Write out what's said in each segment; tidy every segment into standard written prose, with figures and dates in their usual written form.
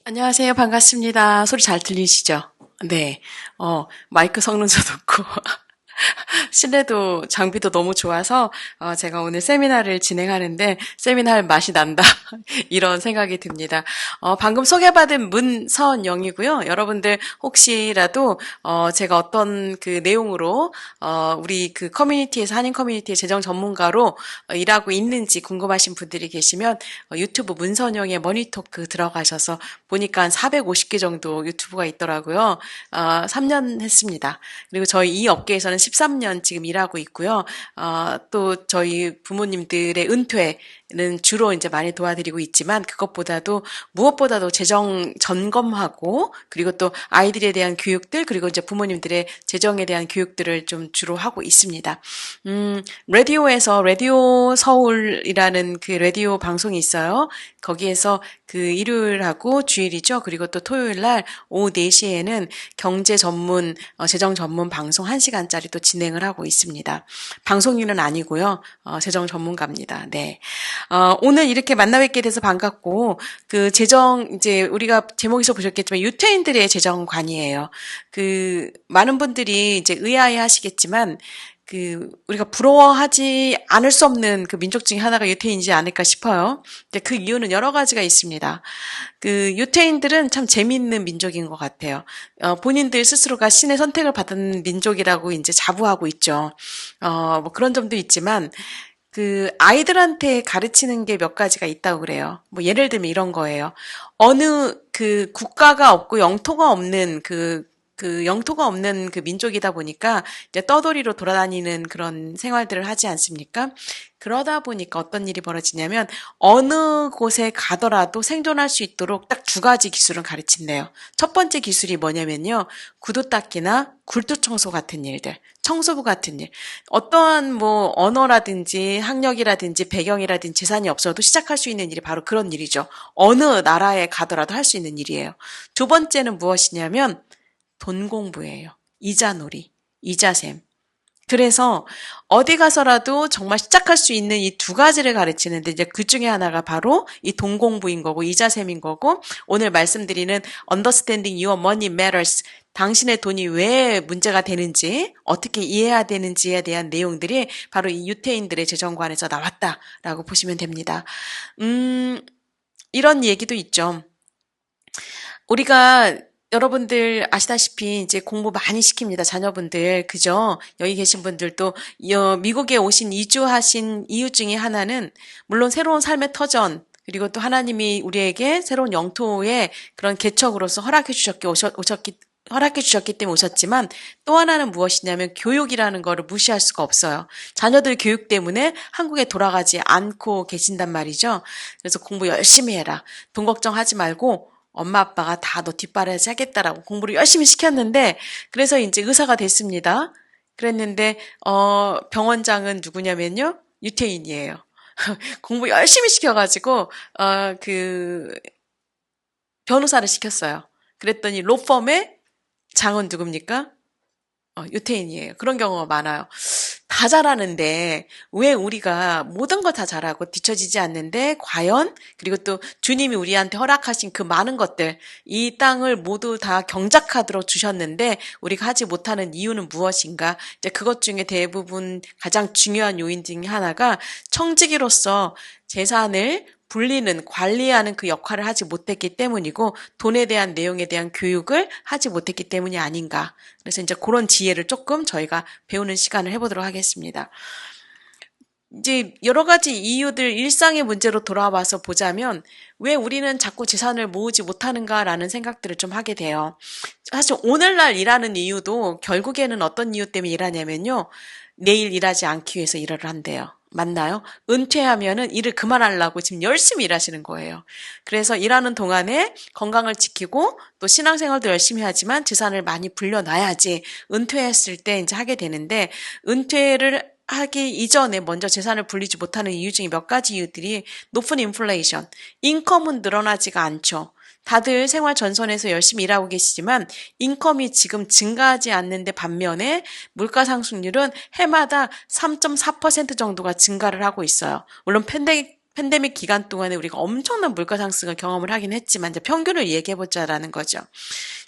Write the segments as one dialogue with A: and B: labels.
A: 안녕하세요. 반갑습니다. 소리 잘 들리시죠? 네. 마이크 성능도 좋고, 실내도 장비도 너무 좋아서 제가 오늘 세미나를 진행하는데 세미나 할 맛이 난다 이런 생각이 듭니다. 방금 소개받은 문선영이고요. 여러분들 혹시라도 제가 어떤 그 내용으로 우리 그 커뮤니티에서 한인 커뮤니티의 재정 전문가로 일하고 있는지 궁금하신 분들이 계시면 유튜브 문선영의 머니토크 들어가셔서 보니까 한 450개 정도 유튜브가 있더라고요. 3년 했습니다. 그리고 저희 이 업계에서는 13년 지금 일하고 있고요. 또 저희 부모님들의 은퇴는 주로 이제 많이 도와드리고 있지만 그것보다도 무엇보다도 재정 점검하고 그리고 또 아이들에 대한 교육들 그리고 이제 부모님들의 재정에 대한 교육들을 좀 주로 하고 있습니다. 라디오에서 라디오 서울이라는 그 라디오 방송이 있어요. 거기에서 그 일요일하고 주일이죠. 그리고 또 토요일 날 오후 4시에는 경제 전문, 재정 전문 방송 1시간짜리 또 진행을 하고 있습니다. 방송인은 아니고요. 재정 전문가입니다. 네. 오늘 이렇게 만나 뵙게 돼서 반갑고, 그 재정, 이제 우리가 제목에서 보셨겠지만 유태인들의 재정관이에요. 그, 많은 분들이 이제 의아해 하시겠지만, 우리가 부러워하지 않을 수 없는 그 민족 중에 하나가 유태인이지 않을까 싶어요. 근데 그 이유는 여러 가지가 있습니다. 그 유태인들은 참 재미있는 민족인 것 같아요. 본인들 스스로가 신의 선택을 받은 민족이라고 이제 자부하고 있죠. 뭐 그런 점도 있지만, 그 아이들한테 가르치는 게 몇 가지가 있다고 그래요. 뭐 예를 들면 이런 거예요. 어느 그 국가가 없고 영토가 없는 그 영토가 없는 그 민족이다 보니까 이제 떠돌이로 돌아다니는 그런 생활들을 하지 않습니까? 그러다 보니까 어떤 일이 벌어지냐면 어느 곳에 가더라도 생존할 수 있도록 딱 두 가지 기술을 가르친대요. 첫 번째 기술이 뭐냐면요. 구두 닦기나 굴뚝 청소 같은 일들, 청소부 같은 일. 어떠한 뭐 언어라든지 학력이라든지 배경이라든지 재산이 없어도 시작할 수 있는 일이 바로 그런 일이죠. 어느 나라에 가더라도 할 수 있는 일이에요. 두 번째는 무엇이냐면 돈 공부예요. 이자놀이, 이자셈. 그래서 어디 가서라도 정말 시작할 수 있는 이 두 가지를 가르치는데 이제 그 중에 하나가 바로 이 돈 공부인 거고 이자셈인 거고 오늘 말씀드리는 Understanding Your Money Matters 당신의 돈이 왜 문제가 되는지 어떻게 이해해야 되는지에 대한 내용들이 바로 이 유태인들의 재정관에서 나왔다라고 보시면 됩니다. 이런 얘기도 있죠. 우리가 여러분들 아시다시피 이제 공부 많이 시킵니다. 자녀분들. 그죠? 여기 계신 분들도 미국에 오신 이주하신 이유 중에 하나는 물론 새로운 삶의 터전 그리고 또 하나님이 우리에게 새로운 영토의 그런 개척으로서 허락해 주셨기 때문에 오셨지만 또 하나는 무엇이냐면 교육이라는 거를 무시할 수가 없어요. 자녀들 교육 때문에 한국에 돌아가지 않고 계신단 말이죠. 그래서 공부 열심히 해라. 돈 걱정하지 말고 엄마 아빠가 다 너 뒷바라지 하겠다라고 공부를 열심히 시켰는데 그래서 이제 의사가 됐습니다. 그랬는데 병원장은 누구냐면요. 유태인이에요. 공부 열심히 시켜가지고 그 변호사를 시켰어요. 그랬더니 로펌의 장은 누굽니까? 유태인이에요. 그런 경우가 많아요. 다 잘하는데 왜 우리가 모든 거 다 잘하고 뒤처지지 않는데 과연 그리고 또 주님이 우리한테 허락하신 그 많은 것들 이 땅을 모두 다 경작하도록 주셨는데 우리가 하지 못하는 이유는 무엇인가? 이제 그것 중에 대부분 가장 중요한 요인 중에 하나가 청지기로서 재산을 분리는 관리하는 그 역할을 하지 못했기 때문이고 돈에 대한 내용에 대한 교육을 하지 못했기 때문이 아닌가. 그래서 이제 그런 지혜를 조금 저희가 배우는 시간을 해보도록 하겠습니다. 이제 여러 가지 이유들 일상의 문제로 돌아와서 보자면 왜 우리는 자꾸 재산을 모으지 못하는가라는 생각들을 좀 하게 돼요. 사실 오늘날 일하는 이유도 결국에는 어떤 이유 때문에 일하냐면요. 내일 일하지 않기 위해서 일을 한대요. 맞나요? 은퇴하면은 일을 그만하려고 지금 열심히 일하시는 거예요. 그래서 일하는 동안에 건강을 지키고 또 신앙생활도 열심히 하지만 재산을 많이 불려놔야지 은퇴했을 때 이제 하게 되는데 은퇴를 하기 이전에 먼저 재산을 불리지 못하는 이유 중에 몇 가지 이유들이 높은 인플레이션, 인컴은 늘어나지가 않죠. 다들 생활 전선에서 열심히 일하고 계시지만 인컴이 지금 증가하지 않는데 반면에 물가 상승률은 해마다 3.4% 정도가 증가를 하고 있어요. 물론 팬데믹 기간 동안에 우리가 엄청난 물가 상승을 경험을 하긴 했지만 이제 평균을 얘기해보자라는 거죠.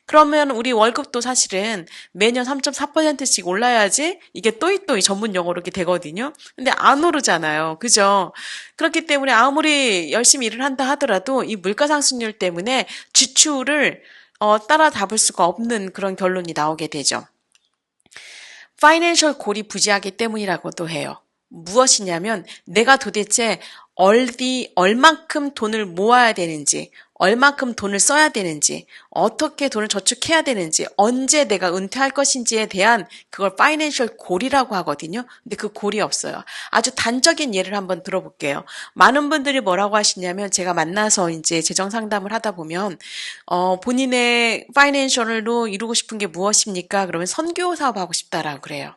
A: 그러면 우리 월급도 사실은 매년 3.4%씩 올라야지 이게 또이또이 전문 용어로 이렇게 되거든요. 근데 안 오르잖아요. 그죠? 그렇기 때문에 아무리 열심히 일을 한다 하더라도 이 물가 상승률 때문에 지출을 따라잡을 수가 없는 그런 결론이 나오게 되죠. 파이낸셜 골이 부재하기 때문이라고도 해요. 무엇이냐면 내가 도대체 얼만큼 돈을 모아야 되는지, 얼만큼 돈을 써야 되는지, 어떻게 돈을 저축해야 되는지, 언제 내가 은퇴할 것인지에 대한 그걸 파이낸셜 골이라고 하거든요. 근데 그 골이 없어요. 아주 단적인 예를 한번 들어볼게요. 많은 분들이 뭐라고 하시냐면 제가 만나서 이제 재정 상담을 하다 보면 본인의 파이낸셜로 이루고 싶은 게 무엇입니까? 그러면 선교 사업 하고 싶다라고 그래요.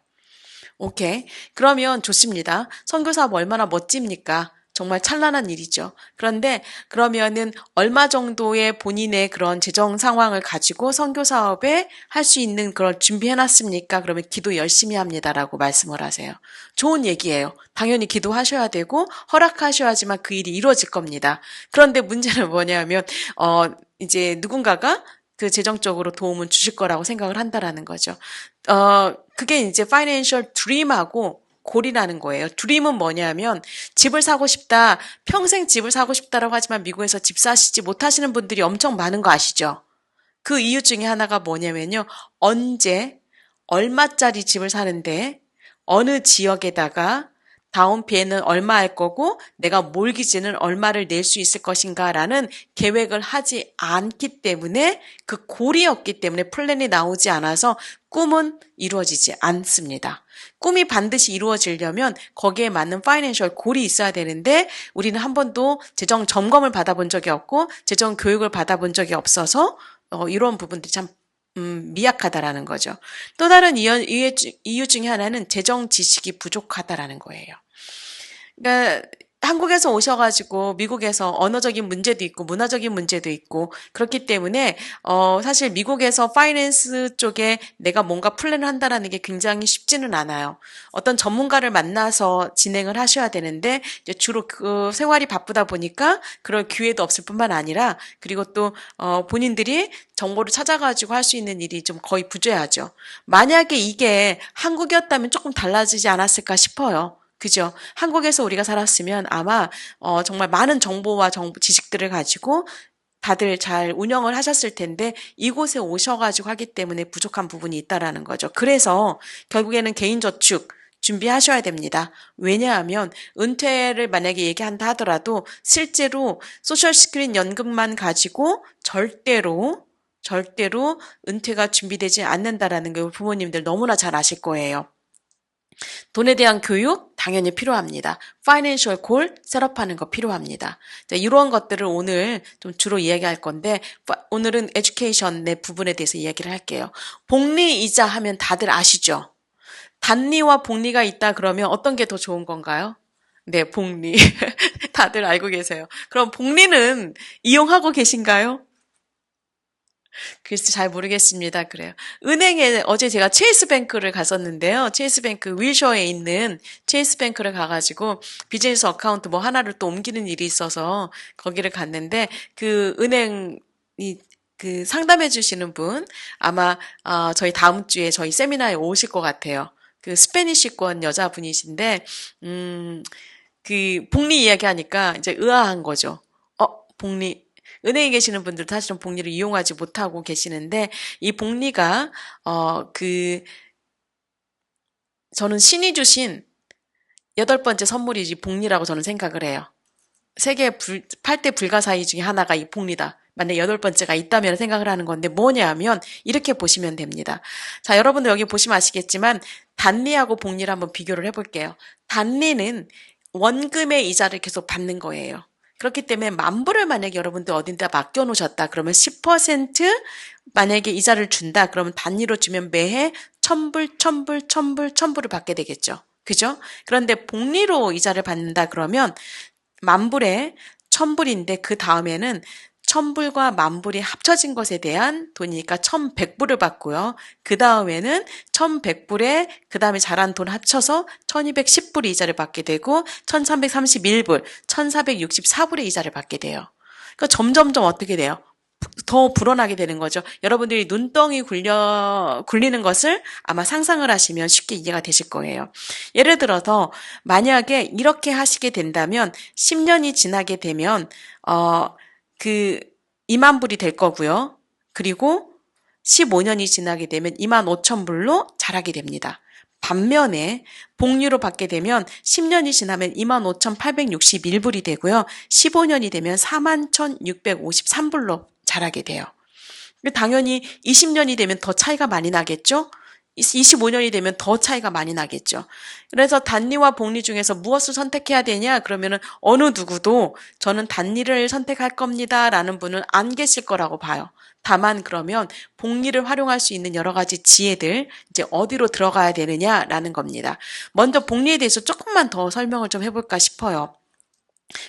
A: 오케이. 그러면 좋습니다. 선교 사업 얼마나 멋집니까? 정말 찬란한 일이죠. 그런데 그러면은 얼마 정도의 본인의 그런 재정 상황을 가지고 선교 사업에 할 수 있는 그런 준비해 놨습니까? 그러면 기도 열심히 합니다라고 말씀을 하세요. 좋은 얘기예요. 당연히 기도하셔야 되고 허락하셔야지만 그 일이 이루어질 겁니다. 그런데 문제는 뭐냐면 이제 누군가가 그 재정적으로 도움을 주실 거라고 생각을 한다라는 거죠. 그게 이제 파이낸셜 드림하고 골이라는 거예요. 드림은 뭐냐면 집을 사고 싶다, 평생 집을 사고 싶다라고 하지만 미국에서 집 사시지 못하시는 분들이 엄청 많은 거 아시죠? 그 이유 중에 하나가 뭐냐면요. 언제, 얼마짜리 집을 사는데, 어느 지역에다가 다운페이는 얼마 할 거고 내가 몰기지는 얼마를 낼 수 있을 것인가라는 계획을 하지 않기 때문에 그 골이 없기 때문에 플랜이 나오지 않아서 꿈은 이루어지지 않습니다. 꿈이 반드시 이루어지려면 거기에 맞는 파이낸셜 골이 있어야 되는데 우리는 한 번도 재정 점검을 받아본 적이 없고 재정 교육을 받아본 적이 없어서 이런 부분들이 참 미약하다라는 거죠. 또 다른 이유 중에 하나는 재정 지식이 부족하다라는 거예요. 그러니까 한국에서 오셔가지고 미국에서 언어적인 문제도 있고 문화적인 문제도 있고 그렇기 때문에 사실 미국에서 파이낸스 쪽에 내가 뭔가 플랜을 한다라는 게 굉장히 쉽지는 않아요. 어떤 전문가를 만나서 진행을 하셔야 되는데 이제 주로 그 생활이 바쁘다 보니까 그럴 기회도 없을 뿐만 아니라 그리고 또 본인들이 정보를 찾아가지고 할 수 있는 일이 좀 거의 부재하죠. 만약에 이게 한국이었다면 조금 달라지지 않았을까 싶어요. 그죠? 한국에서 우리가 살았으면 아마 정말 많은 정보와 지식들을 가지고 다들 잘 운영을 하셨을 텐데 이곳에 오셔가지고 하기 때문에 부족한 부분이 있다라는 거죠. 그래서 결국에는 개인저축 준비하셔야 됩니다. 왜냐하면 은퇴를 만약에 얘기한다 하더라도 실제로 소셜시큐리티 연금만 가지고 절대로 은퇴가 준비되지 않는다라는 걸 부모님들 너무나 잘 아실 거예요. 돈에 대한 교육 당연히 필요합니다. 파이낸셜 골 셋업하는 거 필요합니다. 이런 것들을 오늘 좀 주로 이야기할 건데 오늘은 에듀케이션 내 부분에 대해서 이야기를 할게요. 복리 이자 하면 다들 아시죠? 단리와 복리가 있다 그러면 어떤 게 더 좋은 건가요? 네, 복리. 다들 알고 계세요. 그럼 복리는 이용하고 계신가요? 글쎄 잘 모르겠습니다. 그래요. 은행에 어제 제가 체이스뱅크를 갔었는데요. 체이스뱅크 윌셔에 있는 체이스뱅크를 가가지고 비즈니스 어카운트 뭐 하나를 또 옮기는 일이 있어서 거기를 갔는데 그 은행이 그 상담해 주시는 분 아마 저희 다음 주에 저희 세미나에 오실 것 같아요. 그 스페니쉬권 여자분이신데 그 복리 이야기하니까 이제 의아한 거죠. 복리 은행에 계시는 분들도 사실은 복리를 이용하지 못하고 계시는데 이 복리가 저는 신이 주신 8번째 선물이지 복리라고 저는 생각을 해요. 세계 8대 불가사의 중에 하나가 이 복리다. 만약 8번째가 있다면 생각을 하는 건데 뭐냐 하면 이렇게 보시면 됩니다. 자, 여러분들 여기 보시면 아시겠지만 단리하고 복리를 한번 비교를 해볼게요. 단리는 원금의 이자를 계속 받는 거예요. 그렇기 때문에 10,000불을 만약에 여러분들 어딘가 맡겨놓으셨다 그러면 10% 만약에 이자를 준다 그러면 단위로 주면 매해 1,000불, 1,000불, 1,000불, 1,000불을 받게 되겠죠. 그죠? 그런데 복리로 이자를 받는다 그러면 10,000불에 1,000불인데 그 다음에는 1000불과 10,000불이 합쳐진 것에 대한 돈이니까 1100불을 받고요. 그 다음에는 1100불에 그 다음에 자란 돈 합쳐서 1210불 이자를 받게 되고 1331불, 1464불의 이자를 받게 돼요. 그러니까 점점점 어떻게 돼요? 더 불어나게 되는 거죠. 여러분들이 눈덩이 굴리는 것을 아마 상상을 하시면 쉽게 이해가 되실 거예요. 예를 들어서 만약에 이렇게 하시게 된다면 10년이 지나게 되면 그 2만 불이 될 거고요. 그리고 15년이 지나게 되면 25,000불로 자라게 됩니다. 반면에 복리로 받게 되면 10년이 지나면 25,861불이 되고요. 15년이 되면 41,653불로 자라게 돼요. 당연히 20년이 되면 더 차이가 많이 나겠죠? 25년이 되면 더 차이가 많이 나겠죠. 그래서 단리와 복리 중에서 무엇을 선택해야 되냐? 그러면은 어느 누구도 저는 단리를 선택할 겁니다. 라는 분은 안 계실 거라고 봐요. 다만 그러면 복리를 활용할 수 있는 여러 가지 지혜들, 이제 어디로 들어가야 되느냐라는 겁니다. 먼저 복리에 대해서 조금만 더 설명을 좀 해볼까 싶어요.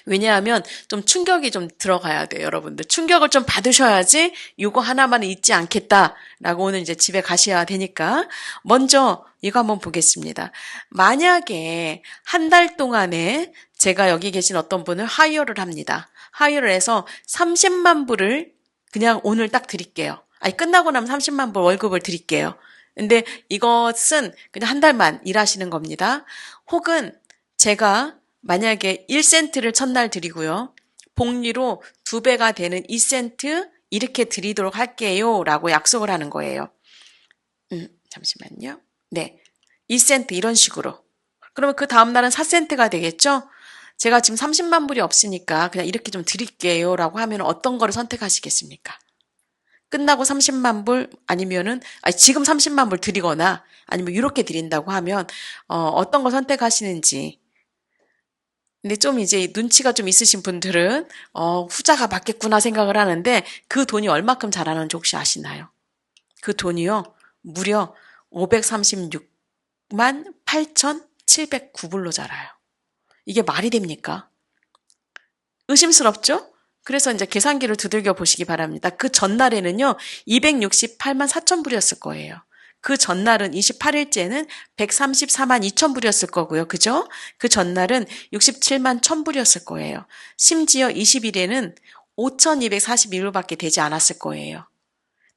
A: 왜냐하면 좀 충격이 좀 들어가야 돼요, 여러분들. 충격을 좀 받으셔야지 이거 하나만은 잊지 않겠다라고 오늘 이제 집에 가셔야 되니까 먼저 이거 한번 보겠습니다. 만약에 한 달 동안에 제가 여기 계신 어떤 분을 하이어를 합니다. 하이어를 해서 30만 불을 그냥 오늘 딱 드릴게요. 아니 끝나고 나면 30만 불 월급을 드릴게요. 근데 이것은 그냥 한 달만 일하시는 겁니다. 혹은 제가 만약에 1센트를 첫날 드리고요. 복리로 2배가 되는 2센트 이렇게 드리도록 할게요. 라고 약속을 하는 거예요. 잠시만요. 네. 2센트 이런 식으로. 그러면 그 다음날은 4센트가 되겠죠? 제가 지금 30만 불이 없으니까 그냥 이렇게 좀 드릴게요. 라고 하면 어떤 거를 선택하시겠습니까? 끝나고 30만 불 아니면은 지금 30만 불 드리거나 아니면 이렇게 드린다고 하면 어떤 거 선택하시는지. 근데 좀 이제 눈치가 좀 있으신 분들은 후자가 맞겠구나 생각을 하는데 그 돈이 얼마큼 자라는지 혹시 아시나요? 그 돈이요. 무려 536만 8,709불로 자라요. 이게 말이 됩니까? 의심스럽죠? 그래서 이제 계산기를 두들겨 보시기 바랍니다. 그 전날에는요. 268만 4천 불이었을 거예요. 그 전날은 28일째는 134만 2천 불이었을 거고요. 그죠? 그 전날은 67만 1천 불이었을 거예요. 심지어 20일에는 5,242불밖에 되지 않았을 거예요.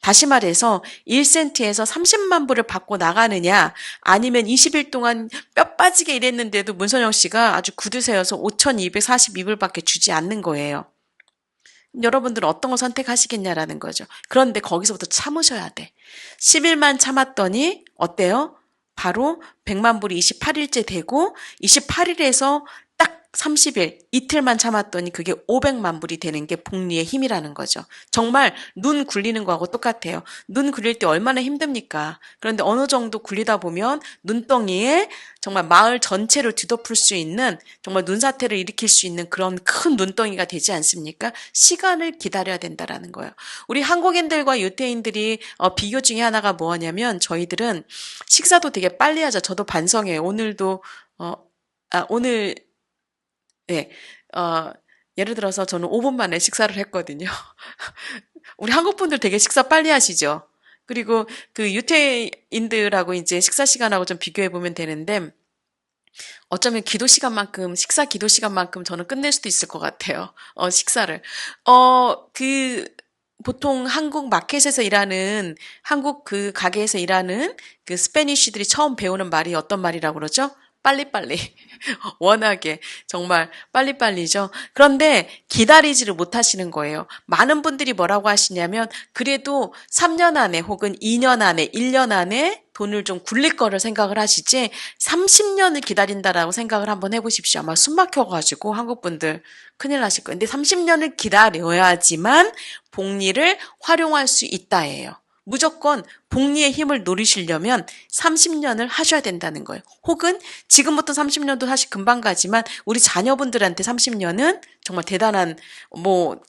A: 다시 말해서 1센트에서 30만 불을 받고 나가느냐 아니면 20일 동안 뼈 빠지게 일했는데도 문선영 씨가 아주 구두쇠여서 5,242불밖에 주지 않는 거예요. 여러분들은 어떤 걸 선택하시겠냐라는 거죠. 그런데 거기서부터 참으셔야 돼. 10일만 참았더니 어때요? 바로 100만 불이 28일째 되고 28일에서 딱 30일, 이틀만 참았더니 그게 500만 불이 되는 게 복리의 힘이라는 거죠. 정말 눈 굴리는 거하고 똑같아요. 눈 굴릴 때 얼마나 힘듭니까? 그런데 어느 정도 굴리다 보면 눈덩이에 정말 마을 전체를 뒤덮을 수 있는 정말 눈사태를 일으킬 수 있는 그런 큰 눈덩이가 되지 않습니까? 시간을 기다려야 된다라는 거예요. 우리 한국인들과 유태인들이 비교 중에 하나가 뭐냐면 저희들은 식사도 되게 빨리 하죠. 저도 반성해요. 오늘도 오늘 네, 예를 들어서 저는 5분 만에 식사를 했거든요. 우리 한국 분들 되게 식사 빨리 하시죠? 그리고 그 유태인들하고 이제 식사 시간하고 좀 비교해 보면 되는데, 어쩌면 식사 기도 시간만큼 저는 끝낼 수도 있을 것 같아요. 식사를. 보통 한국 마켓에서 일하는, 한국 그 가게에서 일하는 그 스페니쉬들이 처음 배우는 말이 어떤 말이라고 그러죠? 빨리빨리. 워낙에 정말 빨리빨리죠. 그런데 기다리지를 못하시는 거예요. 많은 분들이 뭐라고 하시냐면 그래도 3년 안에 혹은 2년 안에 1년 안에 돈을 좀 굴릴 거를 생각을 하시지 30년을 기다린다라고 생각을 한번 해보십시오. 아마 숨 막혀가지고 한국 분들 큰일 나실 거예요. 근데 30년을 기다려야지만 복리를 활용할 수 있다예요. 무조건 복리의 힘을 노리시려면 30년을 하셔야 된다는 거예요. 혹은 지금부터 30년도 사실 금방 가지만 우리 자녀분들한테 30년은 정말 대단한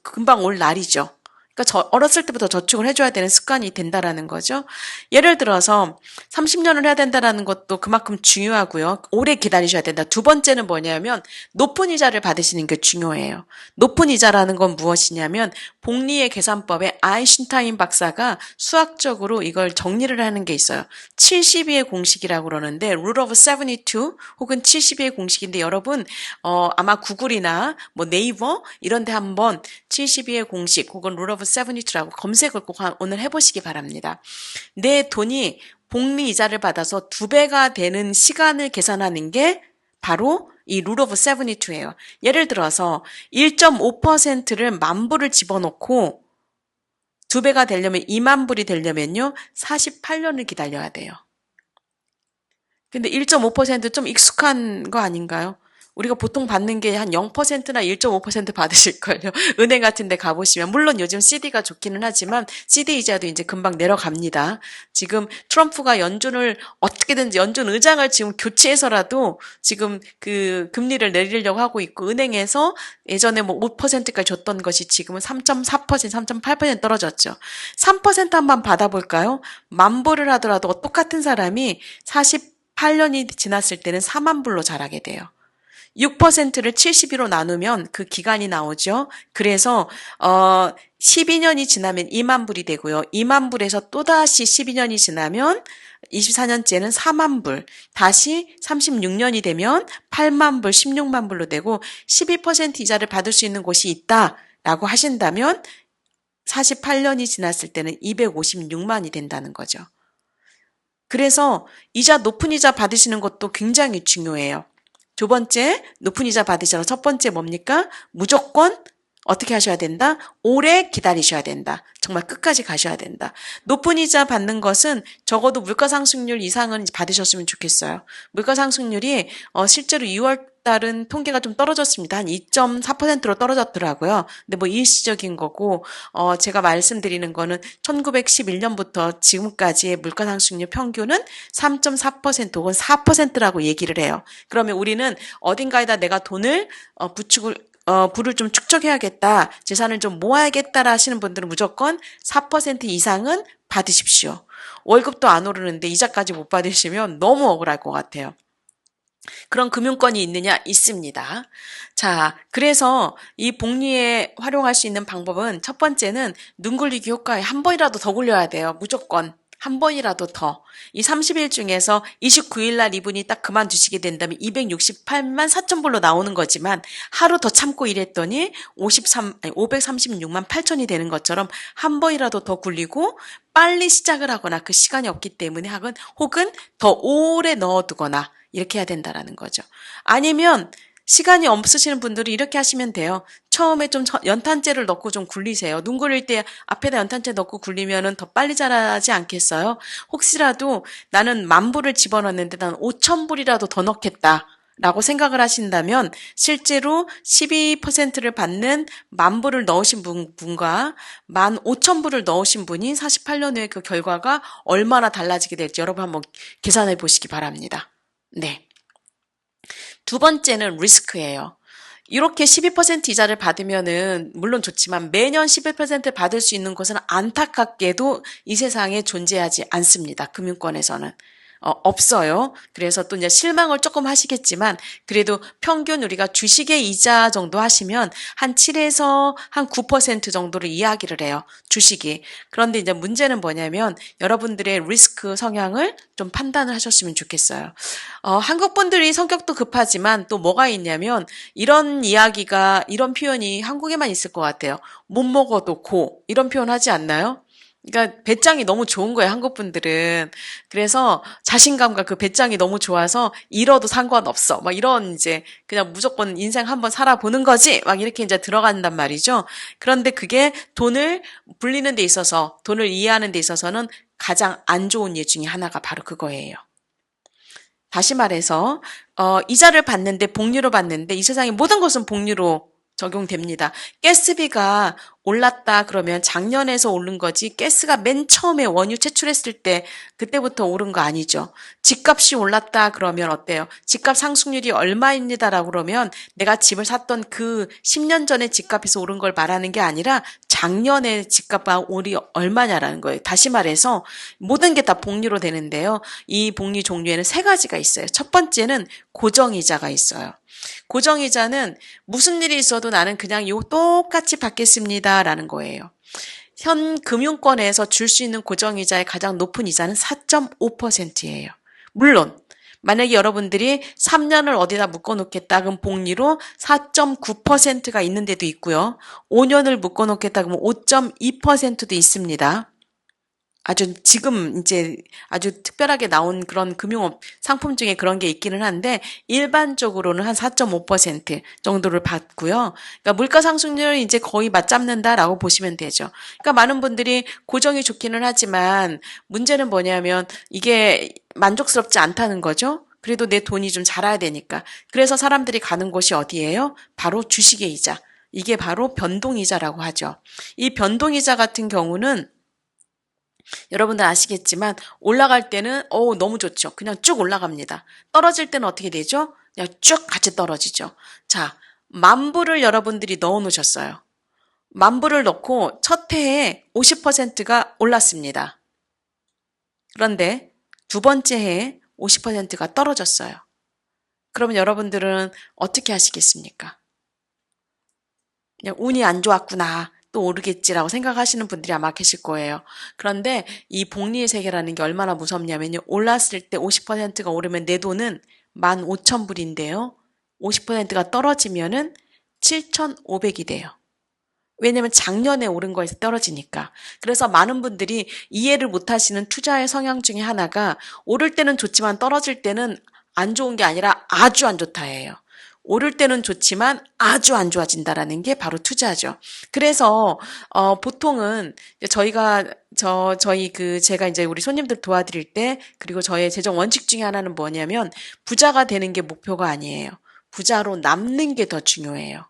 A: 금방 올 날이죠. 그러니까 어렸을 때부터 저축을 해줘야 되는 습관이 된다라는 거죠. 예를 들어서 30년을 해야 된다라는 것도 그만큼 중요하고요. 오래 기다리셔야 된다. 두 번째는 뭐냐면 높은 이자를 받으시는 게 중요해요. 높은 이자라는 건 무엇이냐면 복리의 계산법에 아인슈타인 박사가 수학적으로 이걸 정리를 하는 게 있어요. 72의 공식이라고 그러는데 rule of 72 혹은 72의 공식인데 여러분 아마 구글이나 뭐 네이버 이런 데 한번 72의 공식 혹은 rule of 72라고 검색을 꼭 오늘 해보시기 바랍니다. 내 돈이 복리 이자를 받아서 2배가 되는 시간을 계산하는 게 바로 이 rule of 72예요. 예를 들어서 1.5%를 10,000불을 집어넣고 2배가 되려면 20,000불이 되려면요. 48년을 기다려야 돼요. 근데 1.5%좀 익숙한 거 아닌가요? 우리가 보통 받는 게 한 0%나 1.5% 받으실걸요. 은행 같은 데 가보시면. 물론 요즘 CD가 좋기는 하지만 CD 이자도 이제 금방 내려갑니다. 지금 트럼프가 연준을 어떻게든지 연준 의장을 지금 교체해서라도 지금 그 금리를 내리려고 하고 있고 은행에서 예전에 뭐 5%까지 줬던 것이 지금은 3.4%, 3.8% 떨어졌죠. 3% 한번 받아볼까요? 10,000불을 하더라도 똑같은 사람이 48년이 지났을 때는 40,000불로 자라게 돼요. 6%를 72로 나누면 그 기간이 나오죠. 그래서 12년이 지나면 20,000불이 되고요. 20,000불에서 또다시 12년이 지나면 24년째는 40,000불, 다시 36년이 되면 80,000불, 160,000불로 되고 12% 이자를 받을 수 있는 곳이 있다라고 하신다면 48년이 지났을 때는 256만이 된다는 거죠. 그래서 높은 이자 받으시는 것도 굉장히 중요해요. 두 번째, 높은 이자 받으시라. 첫 번째 뭡니까? 무조건 어떻게 하셔야 된다? 오래 기다리셔야 된다. 정말 끝까지 가셔야 된다. 높은 이자 받는 것은 적어도 물가상승률 이상은 받으셨으면 좋겠어요. 물가상승률이 실제로 2월 달은 통계가 좀 떨어졌습니다. 한 2.4%로 떨어졌더라고요. 근데 뭐 일시적인 거고 제가 말씀드리는 거는 1911년부터 지금까지의 물가상승률 평균은 3.4% 혹은 4%라고 얘기를 해요. 그러면 우리는 어딘가에다 내가 돈을 부를 좀 축적해야겠다, 재산을 좀 모아야겠다 하시는 분들은 무조건 4% 이상은 받으십시오. 월급도 안 오르는데 이자까지 못 받으시면 너무 억울할 것 같아요. 그런 금융권이 있느냐? 있습니다. 자, 그래서 이 복리에 활용할 수 있는 방법은 첫 번째는 눈 굴리기 효과에 한 번이라도 더 굴려야 돼요. 무조건. 한 번이라도 더. 이 30일 중에서 29일 날 이분이 딱 그만두시게 된다면 268만 4천 불로 나오는 거지만 하루 더 참고 일했더니 536만 8천이 되는 것처럼 한 번이라도 더 굴리고 빨리 시작을 하거나 그 시간이 없기 때문에 혹은 더 오래 넣어두거나 이렇게 해야 된다라는 거죠. 아니면 시간이 없으시는 분들은 이렇게 하시면 돼요. 처음에 좀 연탄재를 넣고 좀 굴리세요. 눈 굴릴 때 앞에다 연탄재 넣고 굴리면은 더 빨리 자라지 않겠어요? 혹시라도 나는 10,000불을 집어넣는데 난 5,000불이라도 더 넣겠다 라고 생각을 하신다면 실제로 12%를 받는 10,000불을 넣으신 분과 15,000불을 넣으신 분이 48년 후에 그 결과가 얼마나 달라지게 될지 여러분 한번 계산해 보시기 바랍니다. 네. 두 번째는 리스크예요. 이렇게 12% 이자를 받으면은 물론 좋지만 매년 11% 받을 수 있는 곳은 안타깝게도 이 세상에 존재하지 않습니다. 금융권에서는. 없어요. 그래서 또 이제 실망을 조금 하시겠지만 그래도 평균 우리가 주식의 이자 정도 하시면 한 7에서 한 9% 정도를 이야기를 해요. 주식이. 그런데 이제 문제는 뭐냐면 여러분들의 리스크 성향을 좀 판단을 하셨으면 좋겠어요. 한국 분들이 성격도 급하지만 또 뭐가 있냐면 이런 표현이 한국에만 있을 것 같아요. 못 먹어도 고 이런 표현 하지 않나요? 그러니까 배짱이 너무 좋은 거예요, 한국 분들은. 그래서 자신감과 그 배짱이 너무 좋아서 잃어도 상관없어. 막 이런 이제 그냥 무조건 인생 한번 살아보는 거지. 막 이렇게 이제 들어간단 말이죠. 그런데 그게 돈을 불리는 데 있어서, 돈을 이해하는 데 있어서는 가장 안 좋은 예 중에 하나가 바로 그거예요. 다시 말해서 이자를 받는데 복리로 받는데 이 세상의 모든 것은 복리로 적용됩니다. 가스비가 올랐다 그러면 작년에서 오른 거지 가스가 맨 처음에 원유 채출했을 때 그때부터 오른 거 아니죠. 집값이 올랐다 그러면 어때요? 집값 상승률이 얼마입니다라고 그러면 내가 집을 샀던 그 10년 전에 집값에서 오른 걸 말하는 게 아니라 작년에 집값과 올이 얼마냐라는 거예요. 다시 말해서 모든 게 다 복리로 되는데요. 이 복리 종류에는 세 가지가 있어요. 첫 번째는 고정이자가 있어요. 고정이자는 무슨 일이 있어도 나는 그냥 요 똑같이 받겠습니다라는 거예요. 현 금융권에서 줄 수 있는 고정이자의 가장 높은 이자는 4.5%예요. 물론 만약에 여러분들이 3년을 어디다 묶어놓겠다 그럼 복리로 4.9%가 있는 데도 있고요. 5년을 묶어놓겠다 그러면 5.2%도 있습니다. 아주 지금 이제 아주 특별하게 나온 그런 금융업 상품 중에 그런 게 있기는 한데 일반적으로는 한 4.5% 정도를 받고요. 그러니까 물가 상승률을 이제 거의 맞잡는다라고 보시면 되죠. 그러니까 많은 분들이 고정이 좋기는 하지만 문제는 뭐냐면 이게 만족스럽지 않다는 거죠. 그래도 내 돈이 좀 자라야 되니까. 그래서 사람들이 가는 곳이 어디예요? 바로 주식의 이자. 이게 바로 변동이자라고 하죠. 이 변동이자 같은 경우는 여러분들 아시겠지만 올라갈 때는 너무 좋죠. 그냥 쭉 올라갑니다. 떨어질 때는 어떻게 되죠? 그냥 쭉 같이 떨어지죠. 자, 만불을 여러분들이 넣어 놓으셨어요. 만불을 넣고 첫 해에 50%가 올랐습니다. 그런데 두 번째 해에 50%가 떨어졌어요. 그러면 여러분들은 어떻게 하시겠습니까? 그냥 운이 안 좋았구나. 또 오르겠지라고 생각하시는 분들이 아마 계실 거예요. 그런데 이 복리의 세계라는 게 얼마나 무섭냐면요. 올랐을 때 50%가 오르면 내 돈은 15,000불인데요. 50%가 떨어지면은 7,500이 돼요. 왜냐면 작년에 오른 거에서 떨어지니까. 그래서 많은 분들이 이해를 못 하시는 투자의 성향 중에 하나가 오를 때는 좋지만 떨어질 때는 안 좋은 게 아니라 아주 안 좋다예요. 오를 때는 좋지만 아주 안 좋아진다라는 게 바로 투자죠. 그래서 보통은 제가 이제 우리 손님들 도와드릴 때 그리고 저의 재정 원칙 중에 하나는 뭐냐면 부자가 되는 게 목표가 아니에요. 부자로 남는 게 더 중요해요.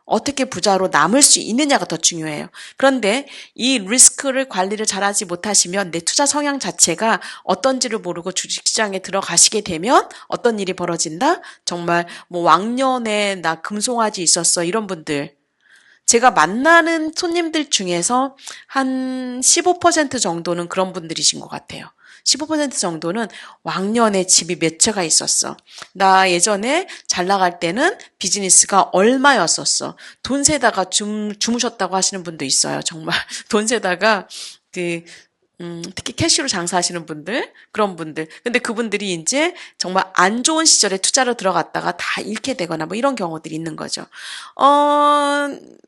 A: 어떻게 부자로 남을 수 있느냐가 더 중요해요. 그런데 이 리스크를 관리를 잘하지 못하시면 내 투자 성향 자체가 어떤지를 모르고 주식시장에 들어가시게 되면 어떤 일이 벌어진다? 정말 뭐 왕년에 나 금송아지 있었어 이런 분들 제가 만나는 손님들 중에서 한 15% 정도는 그런 분들이신 것 같아요. 15% 정도는 왕년에 집이 몇 채가 있었어. 나 예전에 잘 나갈 때는 비즈니스가 얼마였었어. 돈 세다가 주무셨다고 하시는 분도 있어요. 정말 돈 세다가 특히 캐시로 장사하시는 분들, 그런 분들. 근데 그분들이 이제 정말 안 좋은 시절에 투자로 들어갔다가 다 잃게 되거나 뭐 이런 경우들이 있는 거죠.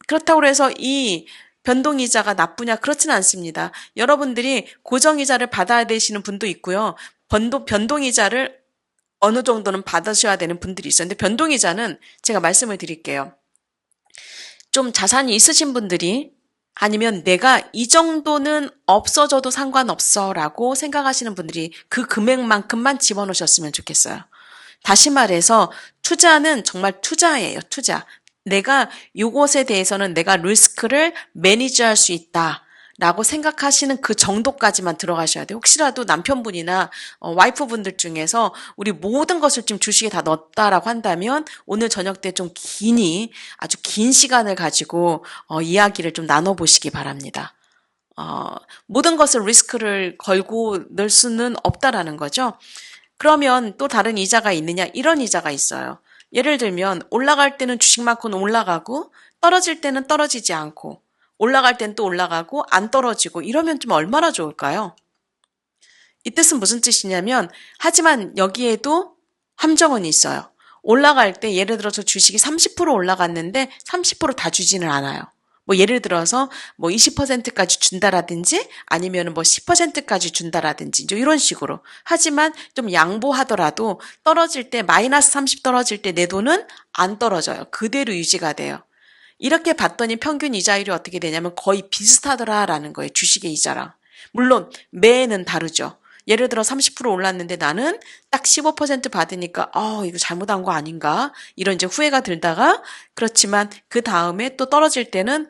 A: 그렇다고 해서 이 변동이자가 나쁘냐? 그렇지는 않습니다. 여러분들이 고정이자를 받아야 되시는 분도 있고요. 변동이자를 어느 정도는 받으셔야 되는 분들이 있어요. 근데 변동이자는 제가 말씀을 드릴게요. 좀 자산이 있으신 분들이 아니면 내가 이 정도는 없어져도 상관없어 라고 생각하시는 분들이 그 금액만큼만 집어넣으셨으면 좋겠어요. 다시 말해서 투자는 정말 투자예요. 투자. 내가 이것에 대해서는 내가 리스크를 매니지할 수 있다. 라고 생각하시는 그 정도까지만 들어가셔야 돼요. 혹시라도 남편분이나 와이프분들 중에서 우리 모든 것을 좀 주식에 다 넣었다라고 한다면 오늘 저녁 때 좀 아주 긴 시간을 가지고 이야기를 좀 나눠보시기 바랍니다. 모든 것을 리스크를 걸고 넣을 수는 없다라는 거죠. 그러면 또 다른 이자가 있느냐? 이런 이자가 있어요. 예를 들면 올라갈 때는 주식만큼은 올라가고 떨어질 때는 떨어지지 않고 올라갈 땐 또 올라가고 안 떨어지고 이러면 좀 얼마나 좋을까요? 이 뜻은 무슨 뜻이냐면 하지만 여기에도 함정은 있어요. 올라갈 때 예를 들어서 주식이 30% 올라갔는데 30%다 주지는 않아요. 뭐 예를 들어서 뭐 20%까지 준다라든지 아니면 뭐 10%까지 준다라든지 이런 식으로. 하지만 좀 양보하더라도 떨어질 때 마이너스 30 떨어질 때 내 돈은 안 떨어져요. 그대로 유지가 돼요. 이렇게 봤더니 평균 이자율이 어떻게 되냐면 거의 비슷하더라라는 거예요. 주식의 이자랑. 물론 매해는 다르죠. 예를 들어 30% 올랐는데 나는 딱 15% 받으니까 이거 잘못한 거 아닌가? 이런 이제 후회가 들다가 그렇지만 그 다음에 또 떨어질 때는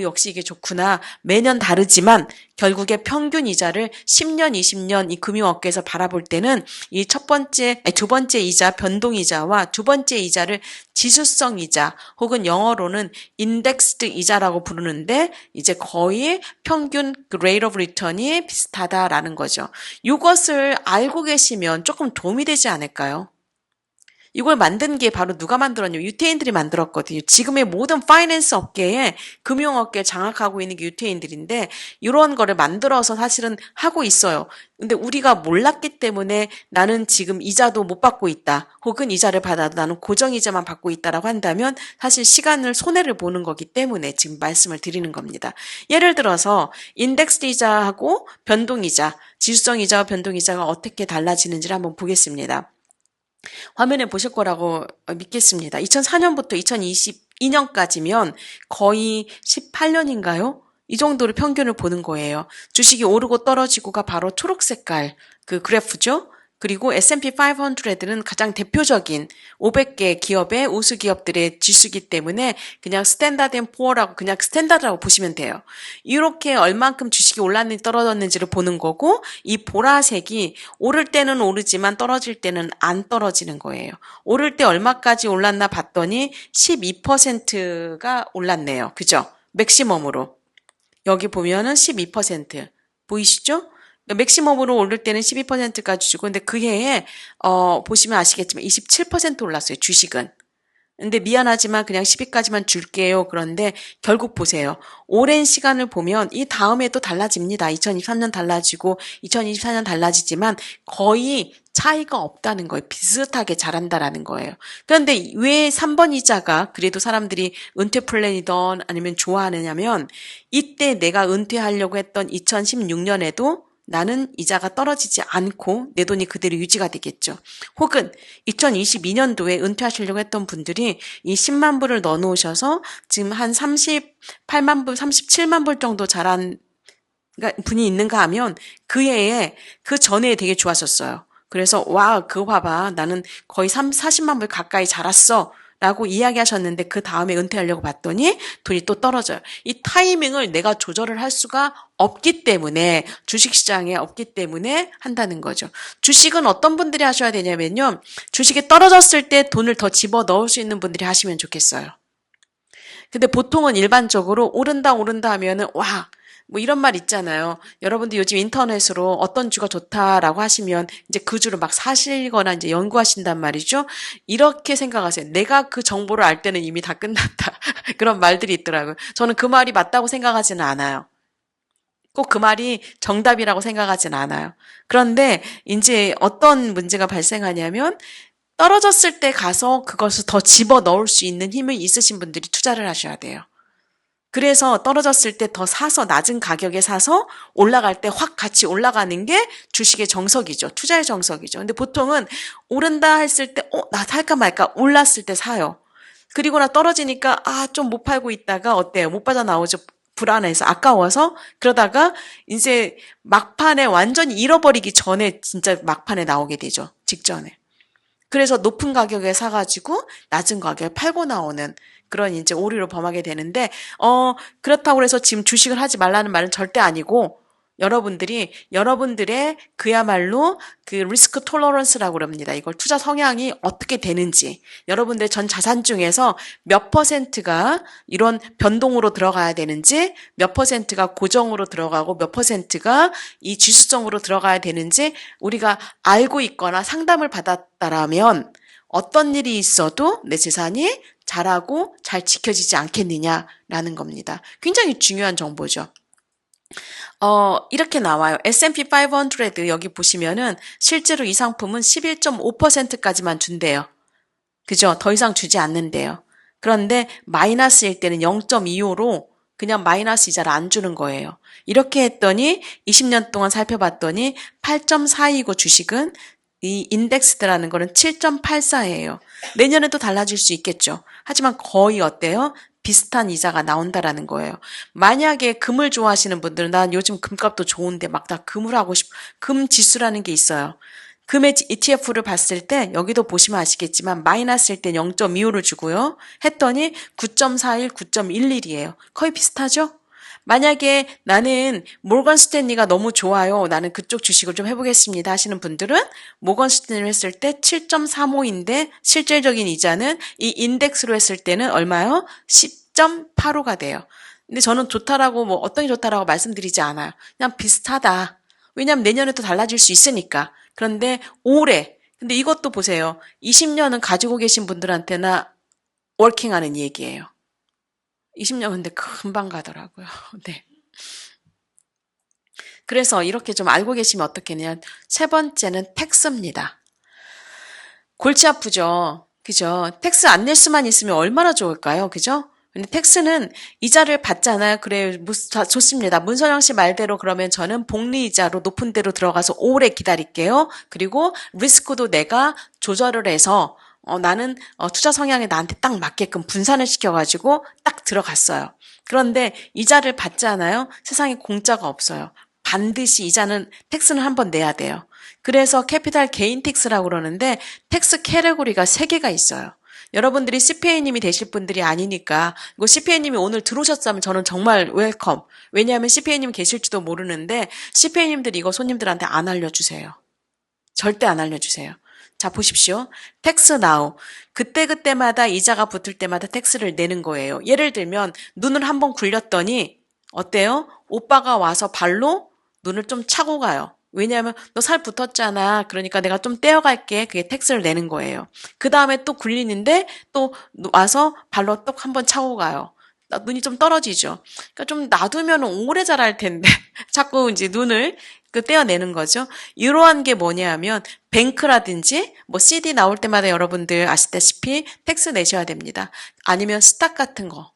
A: 역시 이게 좋구나. 매년 다르지만 결국에 평균 이자를 10년, 20년 이 금융업계에서 바라볼 때는 이 두 번째 이자, 변동이자와 두 번째 이자를 지수성 이자 혹은 영어로는 인덱스드 이자라고 부르는데 이제 거의 평균 그 rate of return이 비슷하다라는 거죠. 이것을 알고 계시면 조금 도움이 되지 않을까요? 이걸 만든 게 바로 누가 만들었냐면 유태인들이 만들었거든요. 지금의 모든 파이낸스 업계에 금융업계에 장악하고 있는 게 유태인들인데 이런 거를 만들어서 사실은 하고 있어요. 근데 우리가 몰랐기 때문에 나는 지금 이자도 못 받고 있다. 혹은 이자를 받아도 나는 고정이자만 받고 있다라고 한다면 사실 시간을 손해를 보는 거기 때문에 지금 말씀을 드리는 겁니다. 예를 들어서 인덱스 이자하고 변동이자, 지수성 이자와 변동이자가 어떻게 달라지는지를 한번 보겠습니다. 화면에 보실 거라고 믿겠습니다. 2004년부터 2022년까지면 거의 18년인가요? 이 정도로 평균을 보는 거예요. 주식이 오르고 떨어지고가 바로 초록 색깔 그 그래프죠. 그리고 S&P 500는 가장 대표적인 500개 기업의 우수 기업들의 지수기 때문에 그냥 스탠다드 앤 포어라고 그냥 스탠다드라고 보시면 돼요. 이렇게 얼만큼 주식이 올랐는지 떨어졌는지를 보는 거고 이 보라색이 오를 때는 오르지만 떨어질 때는 안 떨어지는 거예요. 오를 때 얼마까지 올랐나 봤더니 12%가 올랐네요. 그죠? 맥시멈으로. 여기 보면은 12% 보이시죠? 맥시멈으로 오를 때는 12%까지 주고, 근데 그 해에, 보시면 아시겠지만 27% 올랐어요, 주식은. 근데 미안하지만 그냥 10위까지만 줄게요. 그런데 결국 보세요. 오랜 시간을 보면 이 다음에 또 달라집니다. 2023년 달라지고 2024년 달라지지만 거의 차이가 없다는 거예요. 비슷하게 자란다라는 거예요. 그런데 왜 3번 이자가 그래도 사람들이 은퇴 플랜이던 아니면 좋아하느냐면 이때 내가 은퇴하려고 했던 2016년에도 나는 이자가 떨어지지 않고 내 돈이 그대로 유지가 되겠죠. 혹은 2022년도에 은퇴하시려고 했던 분들이 이 10만 불을 넣어놓으셔서 지금 한 38만 불, 37만 불 정도 자란 분이 있는가 하면 그 해에 그 전에 되게 좋았었어요. 그래서 와, 그거 봐봐. 나는 거의 40만 불 가까이 자랐어. 라고 이야기하셨는데 그 다음에 은퇴하려고 봤더니 돈이 또 떨어져요. 이 타이밍을 내가 조절을 할 수가 없기 때문에 주식시장에 없기 때문에 한다는 거죠. 주식은 어떤 분들이 하셔야 되냐면요. 주식이 떨어졌을 때 돈을 더 집어넣을 수 있는 분들이 하시면 좋겠어요. 근데 보통은 일반적으로 오른다 하면은 와, 뭐 이런 말 있잖아요. 여러분들 요즘 인터넷으로 어떤 주가 좋다라고 하시면 이제 그 주를 막 사시거나 이제 연구하신단 말이죠. 이렇게 생각하세요. 내가 그 정보를 알 때는 이미 다 끝났다. 그런 말들이 있더라고요. 저는 그 말이 맞다고 생각하지는 않아요. 꼭 그 말이 정답이라고 생각하진 않아요. 그런데 이제 어떤 문제가 발생하냐면 떨어졌을 때 가서 그것을 더 집어 넣을 수 있는 힘이 있으신 분들이 투자를 하셔야 돼요. 그래서 떨어졌을 때 더 사서 낮은 가격에 사서 올라갈 때 확 같이 올라가는 게 주식의 정석이죠. 투자의 정석이죠. 근데 보통은 오른다 했을 때 나 살까 말까 올랐을 때 사요. 그리고 나 떨어지니까 좀 못 팔고 있다가 어때요? 못 빠져나오죠. 불안해서 아까워서 그러다가 이제 막판에 완전히 잃어버리기 전에 진짜 막판에 나오게 되죠. 직전에. 그래서 높은 가격에 사가지고 낮은 가격에 팔고 나오는 그런 이제 오류를 범하게 되는데, 그렇다고 해서 지금 주식을 하지 말라는 말은 절대 아니고, 여러분들의 그야말로 그 리스크 톨러런스라고 그럽니다. 이걸 투자 성향이 어떻게 되는지, 여러분들의 전 자산 중에서 몇 퍼센트가 이런 변동으로 들어가야 되는지, 몇 퍼센트가 고정으로 들어가고 몇 퍼센트가 이 지수성으로 들어가야 되는지 우리가 알고 있거나 상담을 받았다라면 어떤 일이 있어도 내 재산이 잘하고 잘 지켜지지 않겠느냐라는 겁니다. 굉장히 중요한 정보죠. 이렇게 나와요. S&P 500 여기 보시면은 실제로 이 상품은 11.5%까지만 준대요. 그죠? 더 이상 주지 않는데요. 그런데 마이너스일 때는 0.25로 그냥 마이너스 이자를 안 주는 거예요. 이렇게 했더니 20년 동안 살펴봤더니 8.42고 주식은 이 인덱스드라는 거는 7.84예요. 내년에도 달라질 수 있겠죠. 하지만 거의 어때요? 비슷한 이자가 나온다라는 거예요. 만약에 금을 좋아하시는 분들은 난 요즘 금값도 좋은데 막 다 금을 하고 금 지수라는 게 있어요. 금의 ETF를 봤을 때 여기도 보시면 아시겠지만 마이너스일 때 0.25를 주고요. 했더니 9.41, 9.11이에요. 거의 비슷하죠? 만약에 나는 모건 스탠리가 너무 좋아요. 나는 그쪽 주식을 좀 해보겠습니다 하시는 분들은 모건 스탠리를 했을 때 7.35인데 실질적인 이자는 이 인덱스로 했을 때는 얼마요? 10.85가 돼요. 근데 저는 좋다라고 뭐 어떤 게 좋다라고 말씀드리지 않아요. 그냥 비슷하다. 왜냐하면 내년에 또 달라질 수 있으니까. 그런데 올해 근데 이것도 보세요. 20년은 가지고 계신 분들한테나 워킹하는 얘기예요. 20년 근데 금방 가더라고요. 네. 그래서 이렇게 좀 알고 계시면 어떻겠냐면 세 번째는 텍스입니다. 골치 아프죠. 그죠? 텍스 안 낼 수만 있으면 얼마나 좋을까요? 그죠? 근데 텍스는 이자를 받잖아요. 그래, 좋습니다. 문선영 씨 말대로 그러면 저는 복리 이자로 높은 데로 들어가서 오래 기다릴게요. 그리고 리스크도 내가 조절을 해서 나는 투자 성향이 나한테 딱 맞게끔 분산을 시켜가지고 딱 들어갔어요. 그런데 이자를 받잖아요. 세상에 공짜가 없어요. 반드시 이자는 텍스는 한번 내야 돼요. 그래서 캐피탈 게인 텍스라고 그러는데 텍스 캐테고리가 3개가 있어요. 여러분들이 CPA님이 되실 분들이 아니니까 이거 CPA님이 오늘 들어오셨다면 저는 정말 웰컴. 왜냐하면 CPA님 계실지도 모르는데 CPA님들이 이거 손님들한테 안 알려주세요. 절대 안 알려주세요. 자 보십시오. 텍스 나우. 그때그때마다 이자가 붙을 때마다 텍스를 내는 거예요. 예를 들면 눈을 한번 굴렸더니 어때요? 오빠가 와서 발로 눈을 좀 차고 가요. 왜냐하면 너 살 붙었잖아. 그러니까 내가 좀 떼어갈게. 그게 텍스를 내는 거예요. 그 다음에 또 굴리는데 또 와서 발로 또 한번 차고 가요. 눈이 좀 떨어지죠. 그러니까 좀 놔두면 오래 자랄 텐데 자꾸 이제 눈을 떼어내는 거죠. 이러한 게 뭐냐 하면 뱅크라든지 뭐 CD 나올 때마다 여러분들 아시다시피 텍스 내셔야 됩니다. 아니면 스탁 같은 거.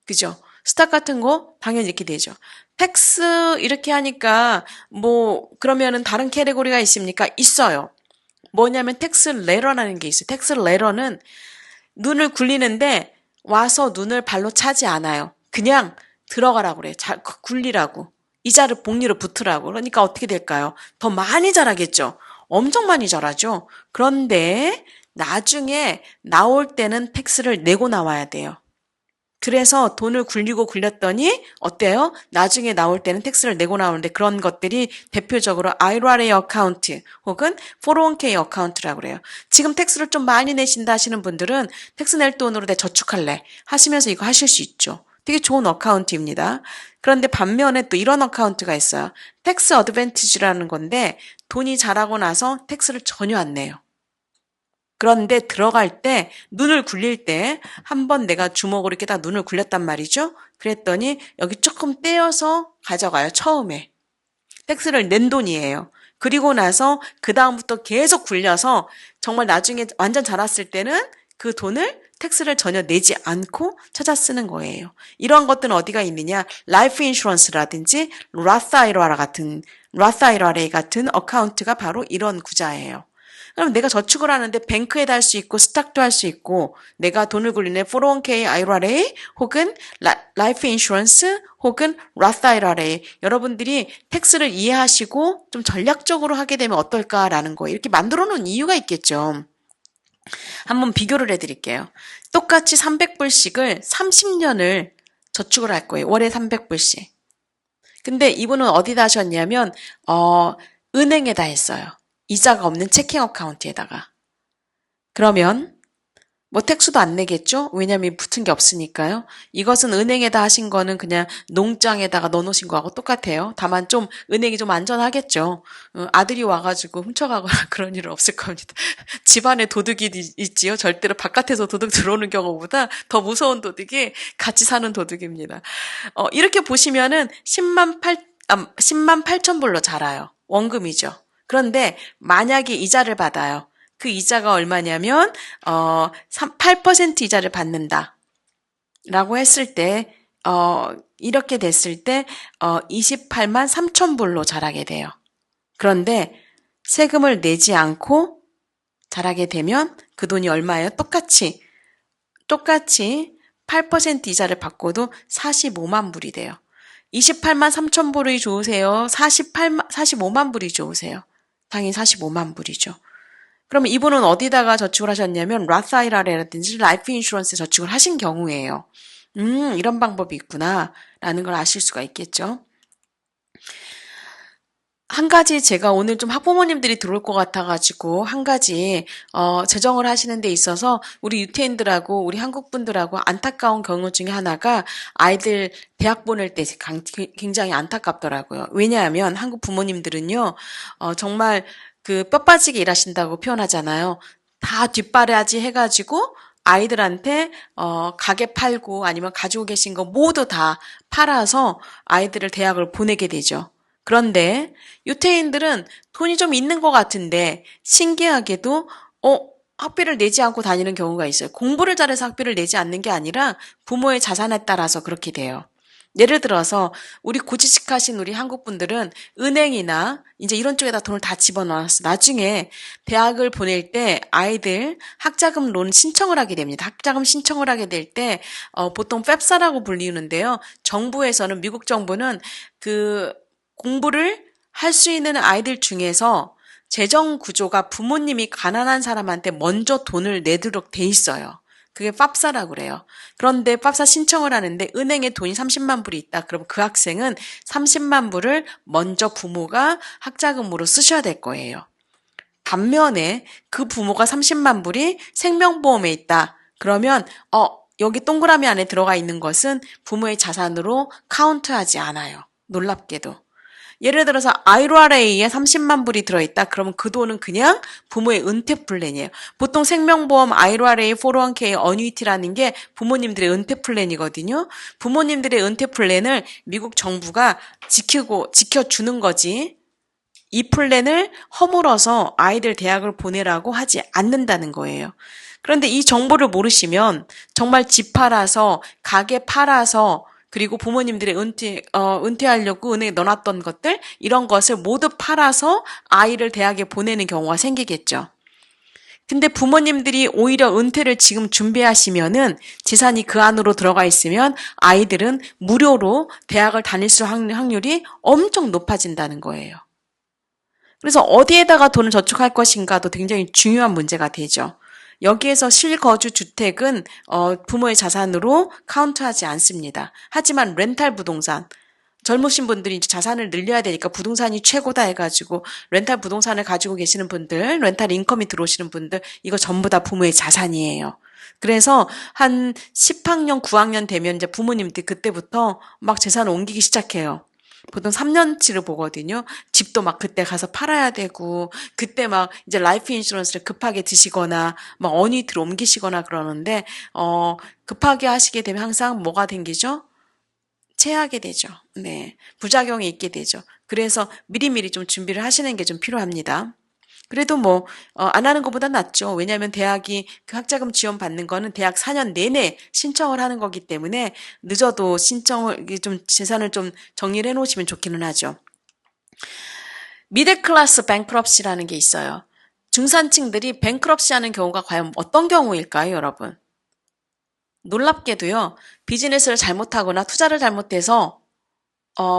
A: 그죠? 스탁 같은 거 당연히 이렇게 되죠. 텍스 이렇게 하니까 뭐 그러면은 다른 캐테고리가 있습니까? 있어요. 뭐냐면 텍스 레러라는 게 있어요. 텍스 레러는 눈을 굴리는데 와서 눈을 발로 차지 않아요. 그냥 들어가라고 그래요. 굴리라고. 이자를 복리로 붙으라고. 그러니까 어떻게 될까요? 더 많이 자라겠죠. 엄청 많이 자라죠. 그런데 나중에 나올 때는 텍스를 내고 나와야 돼요. 그래서 돈을 굴리고 굴렸더니 어때요? 나중에 나올 때는 텍스를 내고 나오는데 그런 것들이 대표적으로 IRA 어카운트 혹은 401k 어카운트라고 그래요. 지금 텍스를 좀 많이 내신다 하시는 분들은 텍스 낼 돈으로 내 저축할래 하시면서 이거 하실 수 있죠. 되게 좋은 어카운트입니다. 그런데 반면에 또 이런 어카운트가 있어요. 텍스 어드밴티지라는 건데 돈이 자라고 나서 텍스를 전혀 안 내요. 그런데 들어갈 때 눈을 굴릴 때 한번 내가 주먹으로 이렇게 딱 눈을 굴렸단 말이죠. 그랬더니 여기 조금 떼어서 가져가요. 처음에. 텍스를 낸 돈이에요. 그리고 나서 그 다음부터 계속 굴려서 정말 나중에 완전 자랐을 때는 그 돈을 텍스를 전혀 내지 않고 찾아 쓰는 거예요. 이러한 것들은 어디가 있느냐? 라이프 인슈런스라든지 로스 IRA 같은 어카운트가 바로 이런 구자예요. 그럼 내가 저축을 하는데 뱅크에다 할 수 있고 스탁도 할 수 있고 내가 돈을 굴리는 401k IRA 혹은 라이프 인슈런스 혹은 로스 IRA 여러분들이 텍스를 이해하시고 좀 전략적으로 하게 되면 어떨까라는 거 이렇게 만들어 놓은 이유가 있겠죠. 한번 비교를 해드릴게요. 똑같이 300불씩을 30년을 저축을 할 거예요. 월에 300불씩. 근데 이분은 어디다 하셨냐면 은행에다 했어요. 이자가 없는 체킹 어카운트에다가. 그러면 뭐 텍스도 안 내겠죠? 왜냐면 붙은 게 없으니까요. 이것은 은행에다 하신 거는 그냥 농장에다가 넣어놓으신 거하고 똑같아요. 다만 좀 은행이 좀 안전하겠죠. 아들이 와가지고 훔쳐가거나 그런 일은 없을 겁니다. 집안에 도둑이 있지요. 절대로 바깥에서 도둑 들어오는 경우보다 더 무서운 도둑이 같이 사는 도둑입니다. 이렇게 보시면은 10만 8천 불로 자라요. 원금이죠. 그런데 만약에 이자를 받아요. 그 이자가 얼마냐면 8% 이자를 받는다. 라고 했을 때 이렇게 됐을 때 28만 3천 불로 자라게 돼요. 그런데 세금을 내지 않고 자라게 되면 그 돈이 얼마예요? 똑같이 8% 이자를 받고도 45만 불이 돼요. 28만 3천 불이 좋으세요? 45만 불이 좋으세요? 당연히 45만 불이죠. 그럼 이분은 어디다가 저축을 하셨냐면 라사이라라든지 라이프 인슈런스에 저축을 하신 경우에요. 이런 방법이 있구나 라는 걸 아실 수가 있겠죠. 한 가지 제가 오늘 좀 학부모님들이 들어올 것 같아가지고 한 가지 재정을 하시는 데 있어서 우리 유태인들하고 우리 한국분들하고 안타까운 경우 중에 하나가 아이들 대학 보낼 때 굉장히 안타깝더라고요. 왜냐하면 한국 부모님들은요 정말 그 뼈 빠지게 일하신다고 표현하잖아요. 다 뒷바라지 해가지고 아이들한테 가게 팔고 아니면 가지고 계신 거 모두 다 팔아서 아이들을 대학을 보내게 되죠. 그런데 유태인들은 돈이 좀 있는 것 같은데 신기하게도 학비를 내지 않고 다니는 경우가 있어요. 공부를 잘해서 학비를 내지 않는 게 아니라 부모의 자산에 따라서 그렇게 돼요. 예를 들어서 우리 고지식하신 우리 한국 분들은 은행이나 이제 이런 쪽에다 돈을 다 집어넣었어. 나중에 대학을 보낼 때 아이들 학자금 론 신청을 하게 됩니다. 학자금 신청을 하게 될 때 보통 펩사라고 불리는데요. 정부에서는 미국 정부는 그 공부를 할 수 있는 아이들 중에서 재정 구조가 부모님이 가난한 사람한테 먼저 돈을 내도록 돼 있어요. 그게 팝사라고 그래요. 그런데 팝사 신청을 하는데 은행에 돈이 30만 불이 있다. 그럼 그 학생은 30만 불을 먼저 부모가 학자금으로 쓰셔야 될 거예요. 반면에 그 부모가 30만 불이 생명보험에 있다. 그러면 여기 동그라미 안에 들어가 있는 것은 부모의 자산으로 카운트하지 않아요. 놀랍게도. 예를 들어서 IRA에 30만 불이 들어있다. 그러면 그 돈은 그냥 부모의 은퇴 플랜이에요. 보통 생명보험 IRA, 401k, 어뉴이티라는 게 부모님들의 은퇴 플랜이거든요. 부모님들의 은퇴 플랜을 미국 정부가 지켜주는 거지. 이 플랜을 허물어서 아이들 대학을 보내라고 하지 않는다는 거예요. 그런데 이 정보를 모르시면 정말 집 팔아서 가게 팔아서 그리고 부모님들의 은퇴하려고 은행에 넣어놨던 것들 이런 것을 모두 팔아서 아이를 대학에 보내는 경우가 생기겠죠. 근데 부모님들이 오히려 은퇴를 지금 준비하시면은 재산이 그 안으로 들어가 있으면 아이들은 무료로 대학을 다닐 수 있는 확률이 엄청 높아진다는 거예요. 그래서 어디에다가 돈을 저축할 것인가도 굉장히 중요한 문제가 되죠. 여기에서 실거주 주택은 부모의 자산으로 카운트하지 않습니다. 하지만 렌탈 부동산, 젊으신 분들이 이제 자산을 늘려야 되니까 부동산이 최고다 해가지고 렌탈 부동산을 가지고 계시는 분들, 렌탈 인컴이 들어오시는 분들 이거 전부 다 부모의 자산이에요. 그래서 한 10학년, 9학년 되면 이제 부모님들 그때부터 막 재산을 옮기기 시작해요. 보통 3년치를 보거든요. 집도 막 그때 가서 팔아야 되고, 그때 막 이제 라이프 인슈런스를 급하게 드시거나, 막 어니트를 옮기시거나 그러는데, 급하게 하시게 되면 항상 뭐가 생기죠? 체하게 되죠. 네. 부작용이 있게 되죠. 그래서 미리미리 좀 준비를 하시는 게 좀 필요합니다. 그래도 안 하는 것보다 낫죠. 왜냐하면 대학이 그 학자금 지원 받는 거는 대학 4년 내내 신청을 하는 거기 때문에 늦어도 재산을 좀 정리를 해 놓으시면 좋기는 하죠. 미들클래스 뱅크럽시라는 게 있어요. 중산층들이 뱅크럽시 하는 경우가 과연 어떤 경우일까요, 여러분? 놀랍게도요, 비즈니스를 잘못하거나 투자를 잘못해서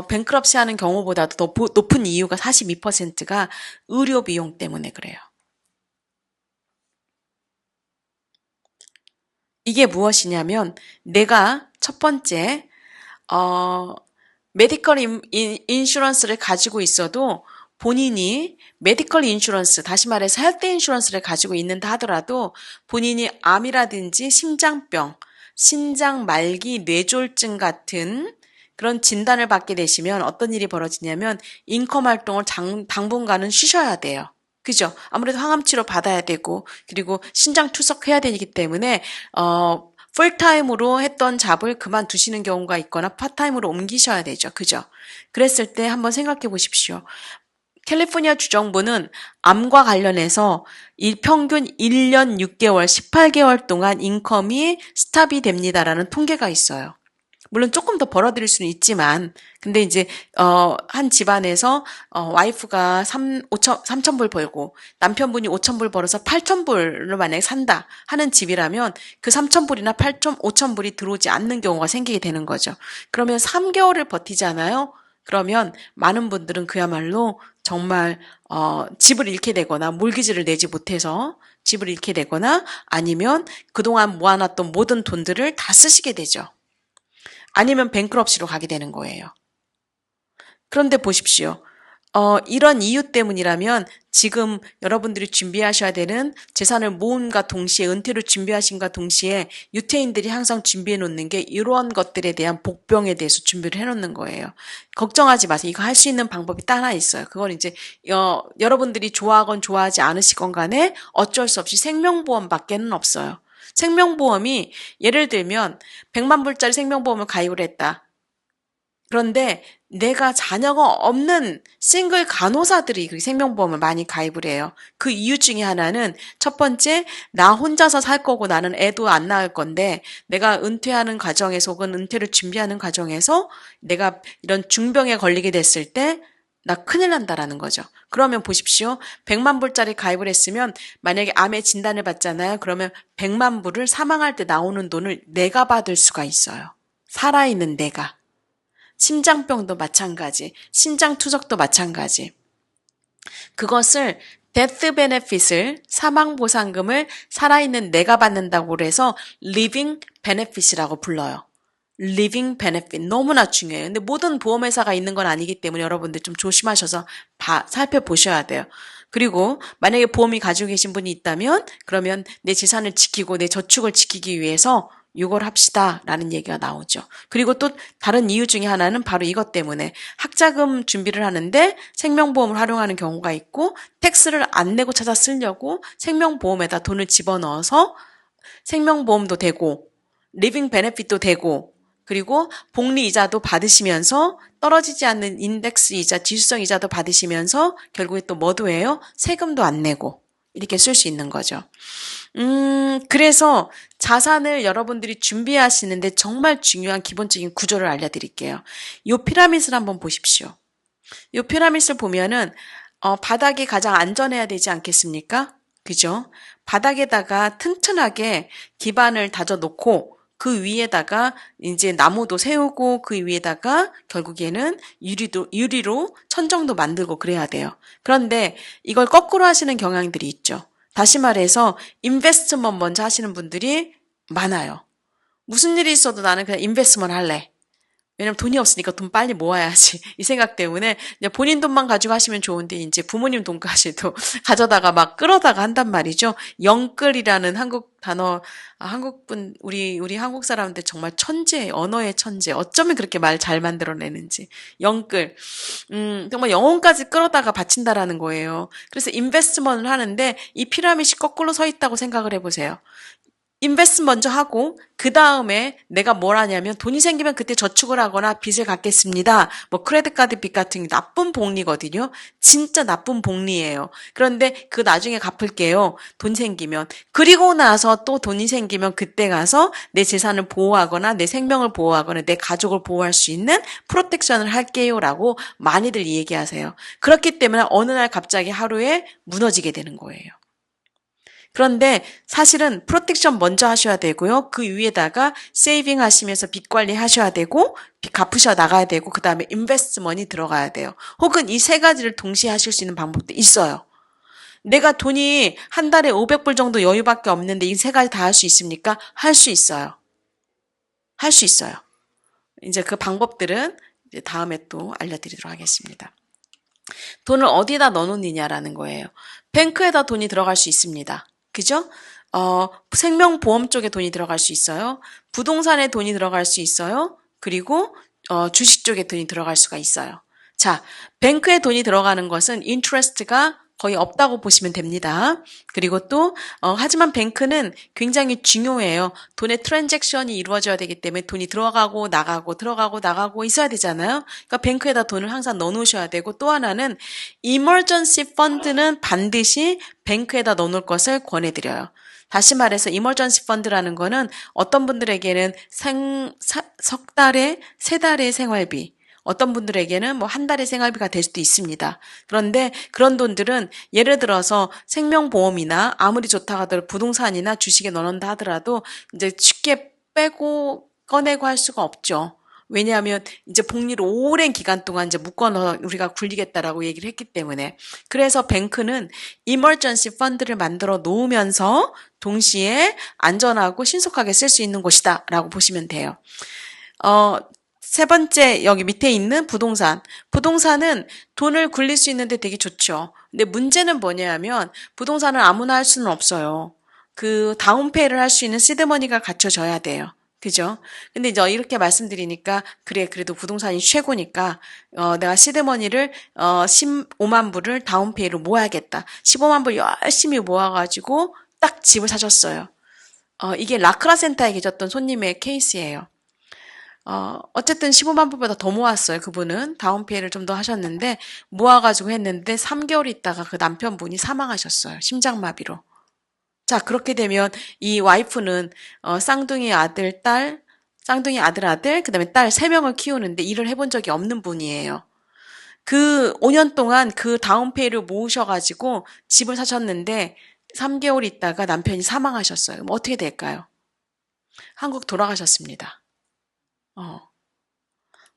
A: 뱅크럽시 하는 경우보다도 더 높은 이유가 42%가 의료 비용 때문에 그래요. 이게 무엇이냐면 내가 첫 번째 메디컬 인슈런스를 가지고 있어도 본인이 메디컬 인슈런스, 다시 말해서 헬스 인슈런스를 가지고 있는다 하더라도 본인이 암이라든지 심장병, 신장 말기 뇌졸중 같은 그런 진단을 받게 되시면 어떤 일이 벌어지냐면 인컴 활동을 당분간은 쉬셔야 돼요. 그죠? 아무래도 항암 치료 받아야 되고 그리고 신장 투석해야 되기 때문에 풀타임으로 했던 잡을 그만두시는 경우가 있거나 파타임으로 옮기셔야 되죠. 그죠? 그랬을 때 한번 생각해 보십시오. 캘리포니아 주정부는 암과 관련해서 평균 1년 6개월, 18개월 동안 인컴이 스탑이 됩니다라는 통계가 있어요. 물론 조금 더 벌어들일 수는 있지만, 근데 이제, 한 집안에서, 와이프가 3,000불 벌고, 남편분이 5,000불 벌어서 8,000불로 만약에 산다 하는 집이라면, 그 3,000불이나 5,000불이 들어오지 않는 경우가 생기게 되는 거죠. 그러면 3개월을 버티잖아요? 그러면 많은 분들은 그야말로 정말 집을 잃게 되거나 몰기지를 내지 못해서 집을 잃게 되거나 아니면 그동안 모아놨던 모든 돈들을 다 쓰시게 되죠. 아니면 뱅크럽시로 가게 되는 거예요. 그런데 보십시오. 이런 이유 때문이라면 지금 여러분들이 준비하셔야 되는 재산을 모음과 동시에 은퇴를 준비하신과 동시에 유태인들이 항상 준비해 놓는 게 이러한 것들에 대한 복병에 대해서 준비를 해 놓는 거예요. 걱정하지 마세요. 이거 할 수 있는 방법이 딱 하나 있어요. 그건 이제 여러분들이 좋아하건 좋아하지 않으시건 간에 어쩔 수 없이 생명보험밖에는 없어요. 생명보험이 예를 들면 100만 불짜리 생명보험을 가입을 했다. 그런데 내가 자녀가 없는 싱글 간호사들이 그 생명보험을 많이 가입을 해요. 그 이유 중에 하나는 첫 번째, 나 혼자서 살 거고 나는 애도 안 낳을 건데 내가 은퇴하는 과정에서 혹은 은퇴를 준비하는 과정에서 내가 이런 중병에 걸리게 됐을 때 나 큰일 난다라는 거죠. 그러면 보십시오. 100만 불짜리 가입을 했으면 만약에 암의 진단을 받잖아요. 그러면 100만 불을 사망할 때 나오는 돈을 내가 받을 수가 있어요. 살아있는 내가. 심장병도 마찬가지, 심장 투석도 마찬가지. 그것을 데스 베네핏을 사망 보상금을 살아있는 내가 받는다고 해서 living benefit이라고 불러요. living benefit 너무나 중요해요. 근데 모든 보험회사가 있는 건 아니기 때문에 여러분들 좀 조심하셔서 살펴보셔야 돼요. 그리고 만약에 보험이 가지고 계신 분이 있다면 그러면 내 재산을 지키고 내 저축을 지키기 위해서 이걸 합시다 라는 얘기가 나오죠. 그리고 또 다른 이유 중에 하나는 바로 이것 때문에 학자금 준비를 하는데 생명보험을 활용하는 경우가 있고 텍스를 안 내고 찾아 쓰려고 생명보험에다 돈을 집어넣어서 생명보험도 되고 리빙 베네핏도 되고 그리고 복리 이자도 받으시면서 떨어지지 않는 인덱스 이자, 지수성 이자도 받으시면서 결국에 또 뭐도 해요? 세금도 안 내고 이렇게 쓸 수 있는 거죠. 그래서 자산을 여러분들이 준비하시는데 정말 중요한 기본적인 구조를 알려드릴게요. 이 피라밋을 한번 보십시오. 이 피라밋을 보면은 바닥이 가장 안전해야 되지 않겠습니까? 그죠? 바닥에다가 튼튼하게 기반을 다져 놓고 그 위에다가 이제 나무도 세우고 그 위에다가 결국에는 유리로 천정도 만들고 그래야 돼요. 그런데 이걸 거꾸로 하시는 경향들이 있죠. 다시 말해서 인베스트먼트 먼저 하시는 분들이 많아요. 무슨 일이 있어도 나는 그냥 인베스트먼트 할래. 왜냐면 돈이 없으니까 돈 빨리 모아야지. 이 생각 때문에 그냥 본인 돈만 가지고 하시면 좋은데 이제 부모님 돈까지도 가져다가 막 끌어다가 한단 말이죠. 영끌이라는 한국 단어, 우리 한국 사람들 정말 천재, 언어의 천재. 어쩌면 그렇게 말 잘 만들어내는지. 영끌. 정말 영혼까지 끌어다가 바친다라는 거예요. 그래서 인베스트먼트를 하는데 이 피라밋이 거꾸로 서 있다고 생각을 해보세요. 인베스트 먼저 하고 그 다음에 내가 뭘 하냐면 돈이 생기면 그때 저축을 하거나 빚을 갚겠습니다. 뭐 크레딧 카드 빚 같은 게 나쁜 복리거든요. 진짜 나쁜 복리예요. 그런데 그 나중에 갚을게요. 돈 생기면. 그리고 나서 또 돈이 생기면 그때 가서 내 재산을 보호하거나 내 생명을 보호하거나 내 가족을 보호할 수 있는 프로텍션을 할게요라고 많이들 얘기하세요. 그렇기 때문에 어느 날 갑자기 하루에 무너지게 되는 거예요. 그런데 사실은 프로텍션 먼저 하셔야 되고요. 그 위에다가 세이빙 하시면서 빚 관리 하셔야 되고 빚 갚으셔 나가야 되고 그 다음에 인베스트먼이 들어가야 돼요. 혹은 이 세 가지를 동시에 하실 수 있는 방법도 있어요. 내가 돈이 한 달에 500불 정도 여유밖에 없는데 이 세 가지 다 할 수 있습니까? 할 수 있어요. 할 수 있어요. 이제 그 방법들은 이제 다음에 또 알려드리도록 하겠습니다. 돈을 어디다 넣어놓느냐라는 거예요. 뱅크에다 돈이 들어갈 수 있습니다. 그죠? 생명보험 쪽에 돈이 들어갈 수 있어요. 부동산에 돈이 들어갈 수 있어요. 그리고 주식 쪽에 돈이 들어갈 수가 있어요. 자, 뱅크에 돈이 들어가는 것은 인트레스트가 거의 없다고 보시면 됩니다. 그리고 또 하지만 뱅크는 굉장히 중요해요. 돈의 트랜잭션이 이루어져야 되기 때문에 돈이 들어가고 나가고 들어가고 나가고 있어야 되잖아요. 그러니까 뱅크에다 돈을 항상 넣어놓으셔야 되고 또 하나는 이머전시 펀드는 반드시 뱅크에다 넣어놓을 것을 권해드려요. 다시 말해서 이머전시 펀드라는 거는 어떤 분들에게는 석 달에 세 달의 생활비 어떤 분들에게는 뭐 한 달의 생활비가 될 수도 있습니다. 그런데 그런 돈들은 예를 들어서 생명보험이나 아무리 좋다고 하더라도 부동산이나 주식에 넣어놓는다 하더라도 이제 쉽게 빼고 꺼내고 할 수가 없죠. 왜냐하면 이제 복리를 오랜 기간 동안 이제 묶어넣어 우리가 굴리겠다라고 얘기를 했기 때문에. 그래서 뱅크는 이머전시 펀드를 만들어 놓으면서 동시에 안전하고 신속하게 쓸 수 있는 곳이다라고 보시면 돼요. 세 번째 여기 밑에 있는 부동산. 부동산은 돈을 굴릴 수 있는데 되게 좋죠. 근데 문제는 뭐냐면 부동산은 아무나 할 수는 없어요. 그 다운페이를 할 수 있는 시드머니가 갖춰져야 돼요. 그죠? 근데 이제 이렇게 말씀드리니까 그래 그래도 부동산이 최고니까 내가 시드머니를 15만 불을 다운페이로 모아야겠다. 15만 불 열심히 모아가지고 딱 집을 사셨어요. 이게 라크라 센터에 계셨던 손님의 케이스예요. 어쨌든 15만 불보다 더 모았어요. 그분은 다운페이를 좀 더 하셨는데 모아가지고 했는데 3개월 있다가 그 남편분이 사망하셨어요. 심장마비로. 자, 그렇게 되면 이 와이프는 쌍둥이 아들, 딸, 쌍둥이 아들, 그다음에 딸 3명을 키우는데 일을 해본 적이 없는 분이에요. 그 5년 동안 그 다운페이를 모으셔가지고 집을 사셨는데 3개월 있다가 남편이 사망하셨어요. 그럼 어떻게 될까요? 한국 돌아가셨습니다. 어.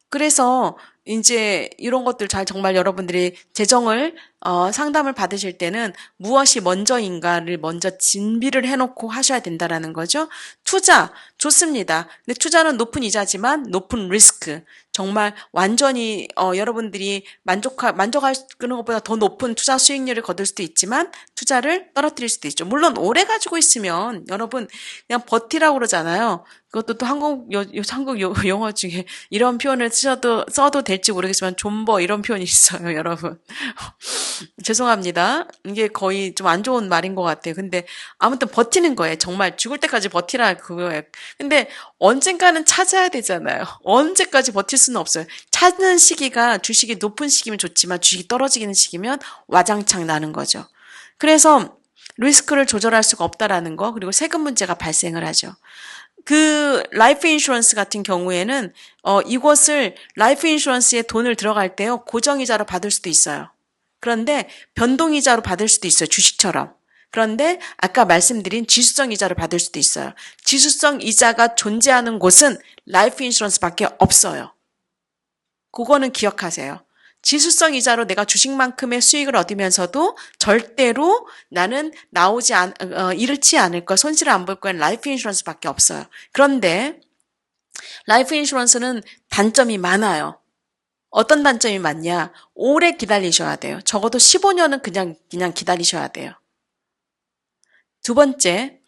A: 그래서 이제 이런 것들 잘 정말 여러분들이 재정을 상담을 받으실 때는 무엇이 먼저인가를 먼저 진비를 해놓고 하셔야 된다라는 거죠. 투자 좋습니다. 근데 투자는 높은 이자지만 높은 리스크. 정말 완전히 여러분들이 만족하는 것보다 더 높은 투자 수익률을 거둘 수도 있지만 투자를 떨어뜨릴 수도 있죠. 물론 오래 가지고 있으면 여러분 그냥 버티라고 그러잖아요. 그것도 또 한국 영어 중에 이런 표현을 써도 될지 모르겠지만 존버 이런 표현이 있어요, 여러분. 죄송합니다. 이게 거의 좀 안 좋은 말인 것 같아요. 근데 아무튼 버티는 거예요. 정말 죽을 때까지 버티라 그거예요. 근데 언젠가는 찾아야 되잖아요. 언제까지 버틸 수는 없어요. 찾는 시기가 주식이 높은 시기면 좋지만 주식이 떨어지는 시기면 와장창 나는 거죠. 그래서 리스크를 조절할 수가 없다라는 거, 그리고 세금 문제가 발생을 하죠. 그 라이프 인슈런스 같은 경우에는 이것을 라이프 인슈런스에 돈을 들어갈 때요 고정이자로 받을 수도 있어요. 그런데 변동이자로 받을 수도 있어요. 주식처럼. 그런데 아까 말씀드린 지수성 이자를 받을 수도 있어요. 지수성 이자가 존재하는 곳은 라이프 인슈런스밖에 없어요. 그거는 기억하세요. 지수성 이자로 내가 주식만큼의 수익을 얻으면서도 절대로 나는 잃지 않을 거, 손실을 안 볼 거는 라이프 인슈런스밖에 없어요. 그런데 라이프 인슈런스는 단점이 많아요. 어떤 단점이 많냐? 오래 기다리셔야 돼요. 적어도 15년은 그냥 기다리셔야 돼요. 두 번째,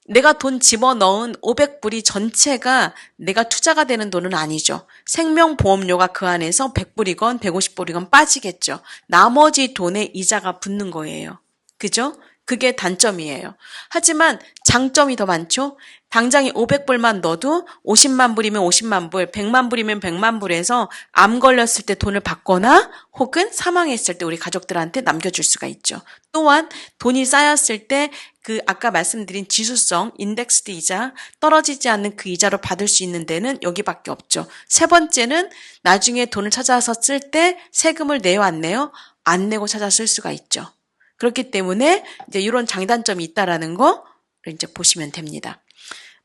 A: 내가 돈 집어넣은 500불이 전체가 내가 투자가 되는 돈은 아니죠. 생명보험료가 그 안에서 100불이건 150불이건 빠지겠죠. 나머지 돈에 이자가 붙는 거예요. 그죠? 그게 단점이에요. 하지만 장점이 더 많죠? 당장에 500불만 넣어도 50만 불이면 50만 불, 100만 불이면 100만 불에서 암 걸렸을 때 돈을 받거나 혹은 사망했을 때 우리 가족들한테 남겨줄 수가 있죠. 또한 돈이 쌓였을 때 그 아까 말씀드린 지수성, 인덱스드 이자, 떨어지지 않는 그 이자로 받을 수 있는 데는 여기밖에 없죠. 세 번째는 나중에 돈을 찾아서 쓸 때 세금을 내요, 안 내요? 안 내고 찾아 쓸 수가 있죠. 그렇기 때문에 이제 이런 장단점이 있다라는 거 이제 보시면 됩니다.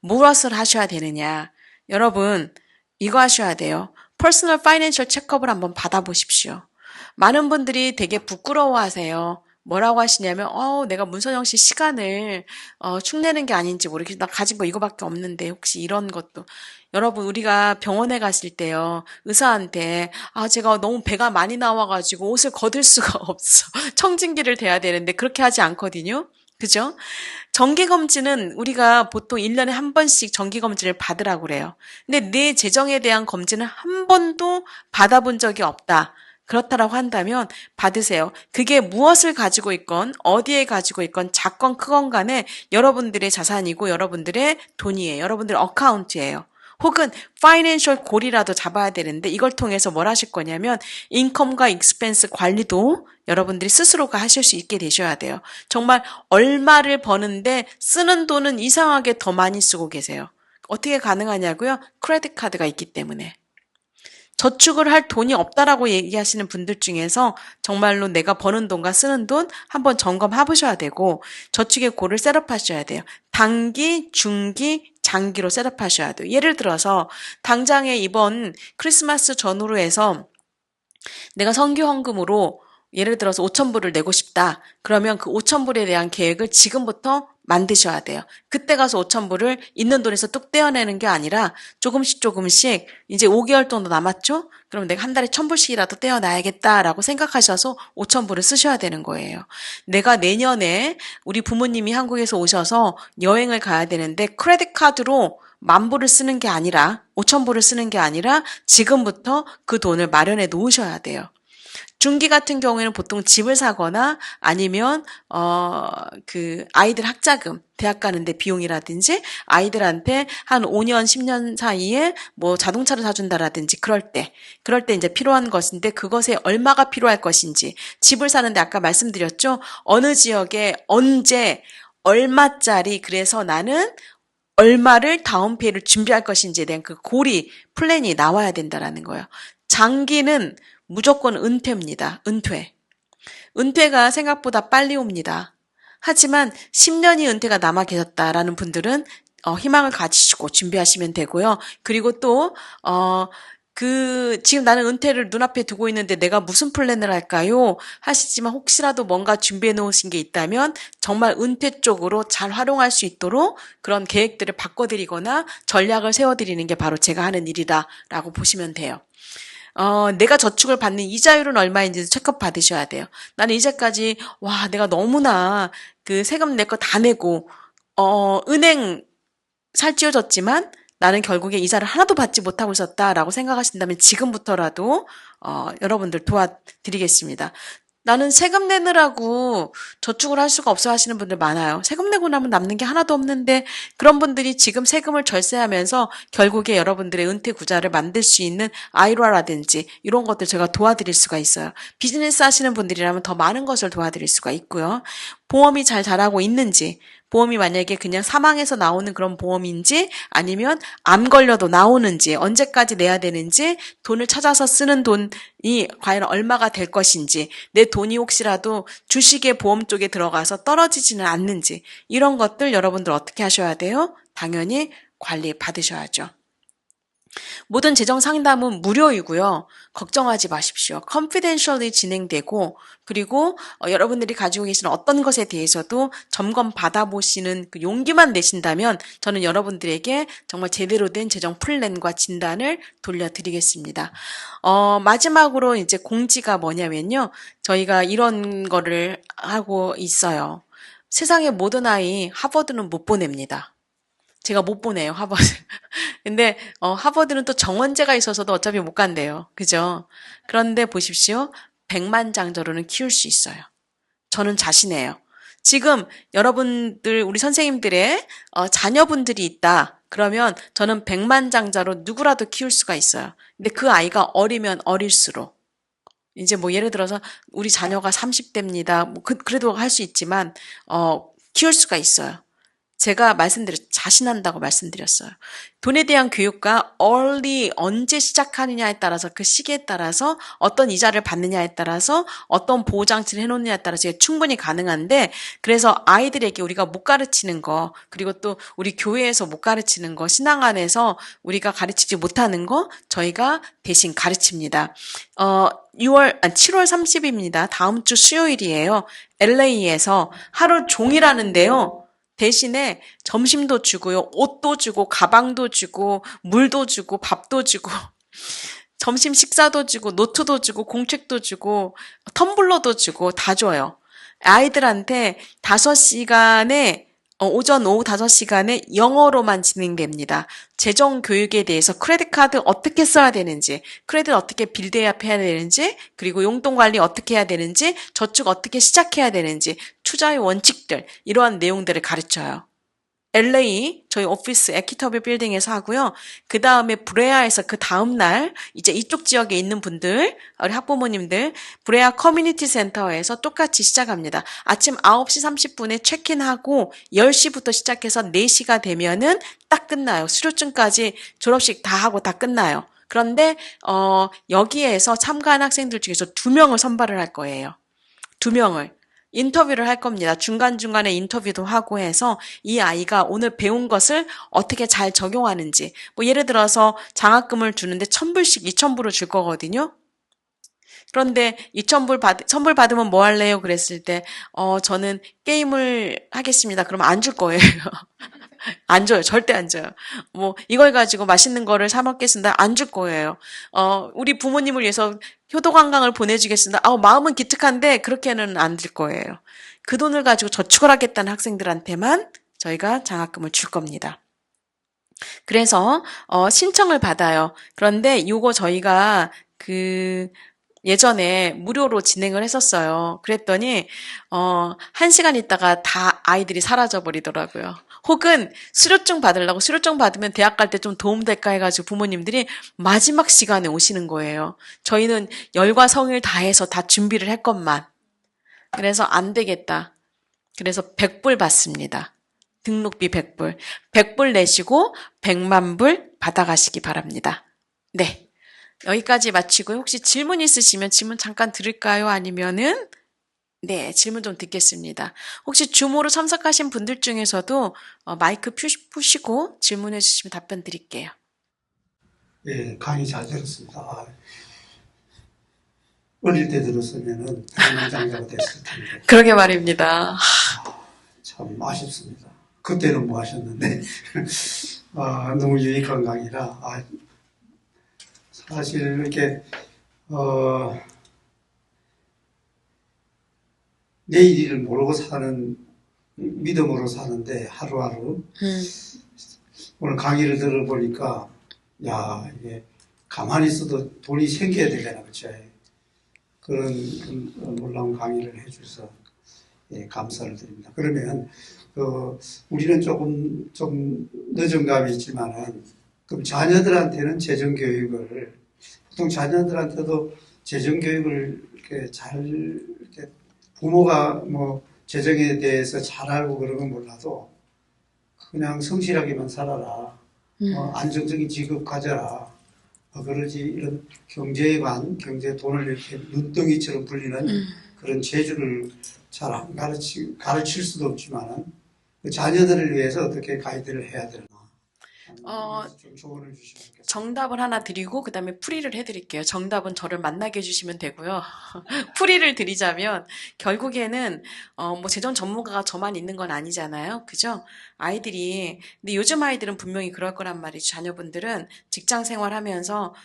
A: 무엇을 하셔야 되느냐? 여러분, 이거 하셔야 돼요. 퍼스널 파이낸셜 체크업을 한번 받아보십시오. 많은 분들이 되게 부끄러워하세요. 뭐라고 하시냐면, 내가 문선영 씨 시간을 축내는 게 아닌지 모르겠어. 나 가진 거 이거밖에 없는데 혹시 이런 것도. 여러분, 우리가 병원에 갔을 때요, 의사한테, 제가 너무 배가 많이 나와가지고 옷을 걷을 수가 없어. 청진기를 대야 되는데 그렇게 하지 않거든요. 그죠? 정기검진은 우리가 보통 1년에 한 번씩 정기검진을 받으라고 그래요. 근데 내 재정에 대한 검진을 한 번도 받아본 적이 없다. 그렇다라고 한다면 받으세요. 그게 무엇을 가지고 있건 어디에 가지고 있건 작건 크건 간에 여러분들의 자산이고 여러분들의 돈이에요. 여러분들의 어카운트예요. 혹은 파이낸셜 골이라도 잡아야 되는데 이걸 통해서 뭘 하실 거냐면 인컴과 익스펜스 관리도 여러분들이 스스로가 하실 수 있게 되셔야 돼요. 정말 얼마를 버는데 쓰는 돈은 이상하게 더 많이 쓰고 계세요. 어떻게 가능하냐고요? 크레딧 카드가 있기 때문에. 저축을 할 돈이 없다라고 얘기하시는 분들 중에서 정말로 내가 버는 돈과 쓰는 돈 한번 점검해 보셔야 되고 저축의 고를 셋업하셔야 돼요. 단기, 중기, 장기로 셋업하셔야 돼요. 예를 들어서 당장에 이번 크리스마스 전후로 해서 내가 성규 헌금으로 예를 들어서 5,000불을 내고 싶다. 그러면 그 5,000불에 대한 계획을 지금부터 만드셔야 돼요. 그때 가서 5,000불을 있는 돈에서 뚝 떼어내는 게 아니라 조금씩 이제 5개월 정도 남았죠? 그럼 내가 한 달에 1,000불씩이라도 떼어놔야겠다라고 생각하셔서 5,000불을 쓰셔야 되는 거예요. 내가 내년에 우리 부모님이 한국에서 오셔서 여행을 가야 되는데 크레딧 카드로 10,000불을 쓰는 게 아니라 5,000불을 쓰는 게 아니라 지금부터 그 돈을 마련해 놓으셔야 돼요. 중기 같은 경우에는 보통 집을 사거나 아니면 그 아이들 학자금, 대학 가는데 비용이라든지 아이들한테 한 5년, 10년 사이에 뭐 자동차를 사준다라든지 그럴 때 이제 필요한 것인데 그것에 얼마가 필요할 것인지 집을 사는데 아까 말씀드렸죠? 어느 지역에 언제 얼마짜리 그래서 나는 얼마를 다운페이를 준비할 것인지에 대한 그 고리 플랜이 나와야 된다라는 거예요. 장기는 무조건 은퇴입니다. 은퇴가 생각보다 빨리 옵니다. 하지만 10년이 은퇴가 남아 계셨다라는 분들은 희망을 가지시고 준비하시면 되고요. 그리고 또 지금 나는 은퇴를 눈앞에 두고 있는데 내가 무슨 플랜을 할까요? 하시지만 혹시라도 뭔가 준비해 놓으신 게 있다면 정말 은퇴 쪽으로 잘 활용할 수 있도록 그런 계획들을 바꿔드리거나 전략을 세워드리는 게 바로 제가 하는 일이다라고 보시면 돼요. 내가 저축을 받는 이자율은 얼마인지 체크업 받으셔야 돼요. 나는 이제까지, 내가 너무나 그 세금 낼 거 다 내고, 은행 살찌워졌지만 나는 결국에 이자를 하나도 받지 못하고 있었다라고 생각하신다면 지금부터라도, 여러분들 도와드리겠습니다. 나는 세금 내느라고 저축을 할 수가 없어 하시는 분들 많아요. 세금 내고 나면 남는 게 하나도 없는데 그런 분들이 지금 세금을 절세하면서 결국에 여러분들의 은퇴 구자를 만들 수 있는 아이라라든지 이런 것들 제가 도와드릴 수가 있어요. 비즈니스 하시는 분들이라면 더 많은 것을 도와드릴 수가 있고요. 보험이 잘 자라고 있는지 보험이 만약에 그냥 사망해서 나오는 그런 보험인지 아니면 암 걸려도 나오는지 언제까지 내야 되는지 돈을 찾아서 쓰는 돈이 과연 얼마가 될 것인지 내 돈이 혹시라도 주식의 보험 쪽에 들어가서 떨어지지는 않는지 이런 것들 여러분들 어떻게 하셔야 돼요? 당연히 관리 받으셔야죠. 모든 재정 상담은 무료이고요. 걱정하지 마십시오. 컨피덴셜리 진행되고 그리고 여러분들이 가지고 계시는 어떤 것에 대해서도 점검 받아보시는 그 용기만 내신다면 저는 여러분들에게 정말 제대로 된 재정 플랜과 진단을 돌려드리겠습니다. 마지막으로 이제 공지가 뭐냐면요. 저희가 이런 거를 하고 있어요. 세상의 모든 아이 하버드는 못 보냅니다. 제가 못 보내요, 하버드. 근데, 하버드는 또 정원제가 있어서도 어차피 못 간대요. 그죠? 그런데 보십시오. 백만장자로는 키울 수 있어요. 저는 자신해요. 지금 여러분들, 우리 선생님들의 자녀분들이 있다. 그러면 저는 백만장자로 누구라도 키울 수가 있어요. 근데 그 아이가 어리면 어릴수록. 이제 뭐 예를 들어서 우리 자녀가 30대입니다. 뭐 그래도 할 수 있지만, 키울 수가 있어요. 제가 자신한다고 말씀드렸어요. 돈에 대한 교육과 언제 시작하느냐에 따라서 그 시기에 따라서 어떤 이자를 받느냐에 따라서 어떤 보호장치를 해놓느냐에 따라서 충분히 가능한데 그래서 아이들에게 우리가 못 가르치는 거 그리고 또 우리 교회에서 못 가르치는 거 신앙 안에서 우리가 가르치지 못하는 거 저희가 대신 가르칩니다. 7월 30일입니다. 다음 주 수요일이에요. LA에서 하루 종일 하는데요. 대신에 점심도 주고요. 옷도 주고 가방도 주고 물도 주고 밥도 주고 점심 식사도 주고 노트도 주고 공책도 주고 텀블러도 주고 다 줘요. 아이들한테 5시간에 오전 오후 5시간에 영어로만 진행됩니다. 재정 교육에 대해서 크레딧 카드 어떻게 써야 되는지, 크레딧 어떻게 빌드업 해야 되는지, 그리고 용돈 관리 어떻게 해야 되는지, 저축 어떻게 시작해야 되는지, 투자의 원칙들, 이러한 내용들을 가르쳐요. LA 저희 오피스 에키터뷰 빌딩에서 하고요. 그 다음에 브레아에서 그 다음 날 이제 이쪽 지역에 있는 분들 우리 학부모님들 브레아 커뮤니티 센터에서 똑같이 시작합니다. 아침 9시 30분에 체크인하고 10시부터 시작해서 4시가 되면은 딱 끝나요. 수료증까지 졸업식 다 하고 다 끝나요. 그런데 여기에서 참가한 학생들 중에서 2명을 선발을 할 거예요. 2명을. 인터뷰를 할 겁니다. 중간중간에 인터뷰도 하고 해서 이 아이가 오늘 배운 것을 어떻게 잘 적용하는지. 뭐 예를 들어서 장학금을 주는데 1,000불씩 2,000불을 줄 거거든요. 그런데 2,000불 선불 받으면 뭐 할래요? 그랬을 때, 저는 게임을 하겠습니다. 그러면 안 줄 거예요. 안 줘요. 절대 안 줘요. 뭐, 이걸 가지고 맛있는 거를 사 먹겠습니다. 안 줄 거예요. 우리 부모님을 위해서 효도관광을 보내주겠습니다. 마음은 기특한데, 그렇게는 안 줄 거예요. 그 돈을 가지고 저축을 하겠다는 학생들한테만 저희가 장학금을 줄 겁니다. 그래서, 신청을 받아요. 그런데 요거 저희가 예전에 무료로 진행을 했었어요. 그랬더니, 1시간 있다가 다 아이들이 사라져 버리더라고요. 혹은 수료증 받으려고 수료증 받으면 대학 갈 때 좀 도움될까 해가지고 부모님들이 마지막 시간에 오시는 거예요. 저희는 열과 성을 다해서 다 준비를 했건만. 그래서 안 되겠다. 그래서 100불 받습니다. 등록비 100불. 100불 내시고 100만 불 받아가시기 바랍니다. 네. 여기까지 마치고요. 혹시 질문 있으시면 질문 잠깐 들을까요? 아니면은 네, 질문 좀 듣겠습니다. 혹시 줌으로 참석하신 분들 중에서도 마이크 푸시고 질문해 주시면 답변 드릴게요.
B: 예, 강의 잘 들었습니다. 어릴 때 들었으면은 당장자가 됐을 텐데.
A: 그러게 말입니다.
B: 참 아쉽습니다. 그때는 뭐 하셨는데. 너무 유익한 강의라. 사실 이렇게, 내일을 모르고 사는, 믿음으로 사는데 하루하루. 오늘 강의를 들어보니까, 야, 이게 가만히 있어도 돈이 생겨야 되잖아, 그쵸? 그런 놀라운 강의를 해주셔서 예, 감사를 드립니다. 그러면 우리는 좀 늦은 감이 있지만은 그럼 자녀들한테는 재정 교육을 보통 자녀들한테도 재정 교육을 이렇게 이렇게 부모가 뭐 재정에 대해서 잘 알고 그런 건 몰라도 그냥 성실하게만 살아라. 안정적인 직업 가져라. 그러지 이런 경제관, 경제 돈을 이렇게 눈덩이처럼 불리는 그런 재주를 잘 안 가르칠 수도 없지만은 자녀들을 위해서 어떻게 가이드를 해야 되나. 좀 조언을 주시면 좋겠습니다.
A: 정답을 하나 드리고 그다음에 풀이를 해드릴게요. 정답은 저를 만나게 해주시면 되고요. 풀이를 드리자면 결국에는 뭐 재정 전문가가 저만 있는 건 아니잖아요. 그죠? 근데 요즘 아이들은 분명히 그럴 거란 말이죠. 자녀분들은 직장 생활하면서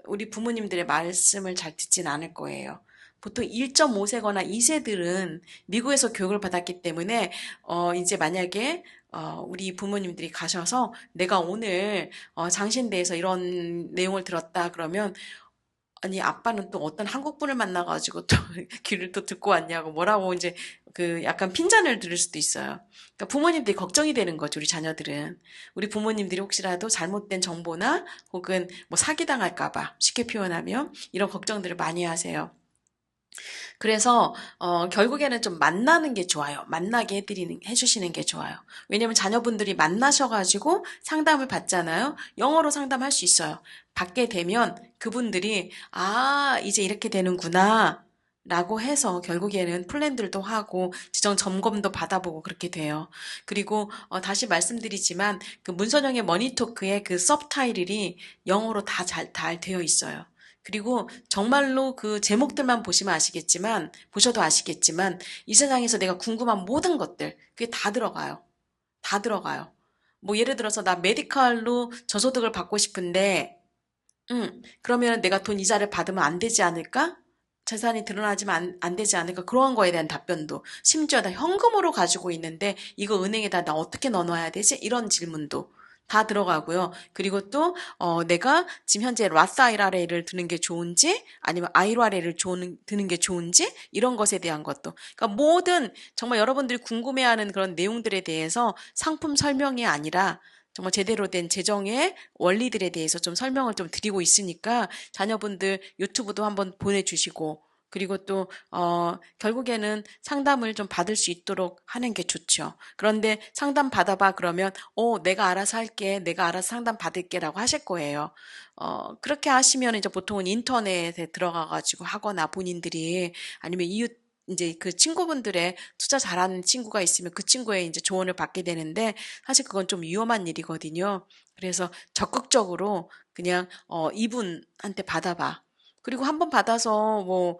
A: 우리 부모님들의 말씀을 잘 듣진 않을 거예요. 보통 1.5세거나 2세들은 미국에서 교육을 받았기 때문에 이제 만약에 우리 부모님들이 가셔서 내가 오늘 장신대에서 이런 내용을 들었다 그러면 아니 아빠는 또 어떤 한국분을 만나가지고 또 귀를 또 듣고 왔냐고 뭐라고 이제 약간 핀잔을 들을 수도 있어요. 그러니까 부모님들이 걱정이 되는 거죠. 우리 자녀들은 우리 부모님들이 혹시라도 잘못된 정보나 혹은 뭐 사기당할까 봐 쉽게 표현하면 이런 걱정들을 많이 하세요. 그래서 결국에는 좀 만나는 게 좋아요. 만나게 해주시는 게 좋아요. 왜냐면 자녀분들이 만나셔가지고 상담을 받잖아요. 영어로 상담할 수 있어요. 받게 되면 그분들이 이제 이렇게 되는구나 라고 해서 결국에는 플랜들도 하고 지정 점검도 받아보고 그렇게 돼요. 그리고 다시 말씀드리지만 그 문선영의 머니토크의 그 서브타이틀이 영어로 다 잘 되어 있어요. 그리고 정말로 그 제목들만 보셔도 아시겠지만, 이 세상에서 내가 궁금한 모든 것들, 그게 다 들어가요. 다 들어가요. 뭐 예를 들어서 나 메디칼로 저소득을 받고 싶은데, 그러면 내가 돈 이자를 받으면 안 되지 않을까? 재산이 드러나지만 안 되지 않을까? 그런 거에 대한 답변도, 심지어 나 현금으로 가지고 있는데, 이거 은행에다 나 어떻게 넣어놔야 되지? 이런 질문도 다 들어가고요. 그리고 또 내가 지금 현재 라스 IRA를 드는 게 좋은지 아니면 IRA를 드는 게 좋은지 이런 것에 대한 것도 그러니까 모든 정말 여러분들이 궁금해하는 그런 내용들에 대해서 상품 설명이 아니라 정말 제대로 된 재정의 원리들에 대해서 좀 설명을 좀 드리고 있으니까 자녀분들 유튜브도 한번 보내주시고 그리고 또, 결국에는 상담을 좀 받을 수 있도록 하는 게 좋죠. 그런데 상담 받아봐 그러면, 내가 알아서 할게. 내가 알아서 상담 받을게 라고 하실 거예요. 그렇게 하시면 이제 보통은 인터넷에 들어가가지고 하거나 본인들이 아니면 이웃 이제 그 친구분들의 투자 잘하는 친구가 있으면 그 친구의 이제 조언을 받게 되는데 사실 그건 좀 위험한 일이거든요. 그래서 적극적으로 그냥 이분한테 받아봐. 그리고 한번 받아서 뭐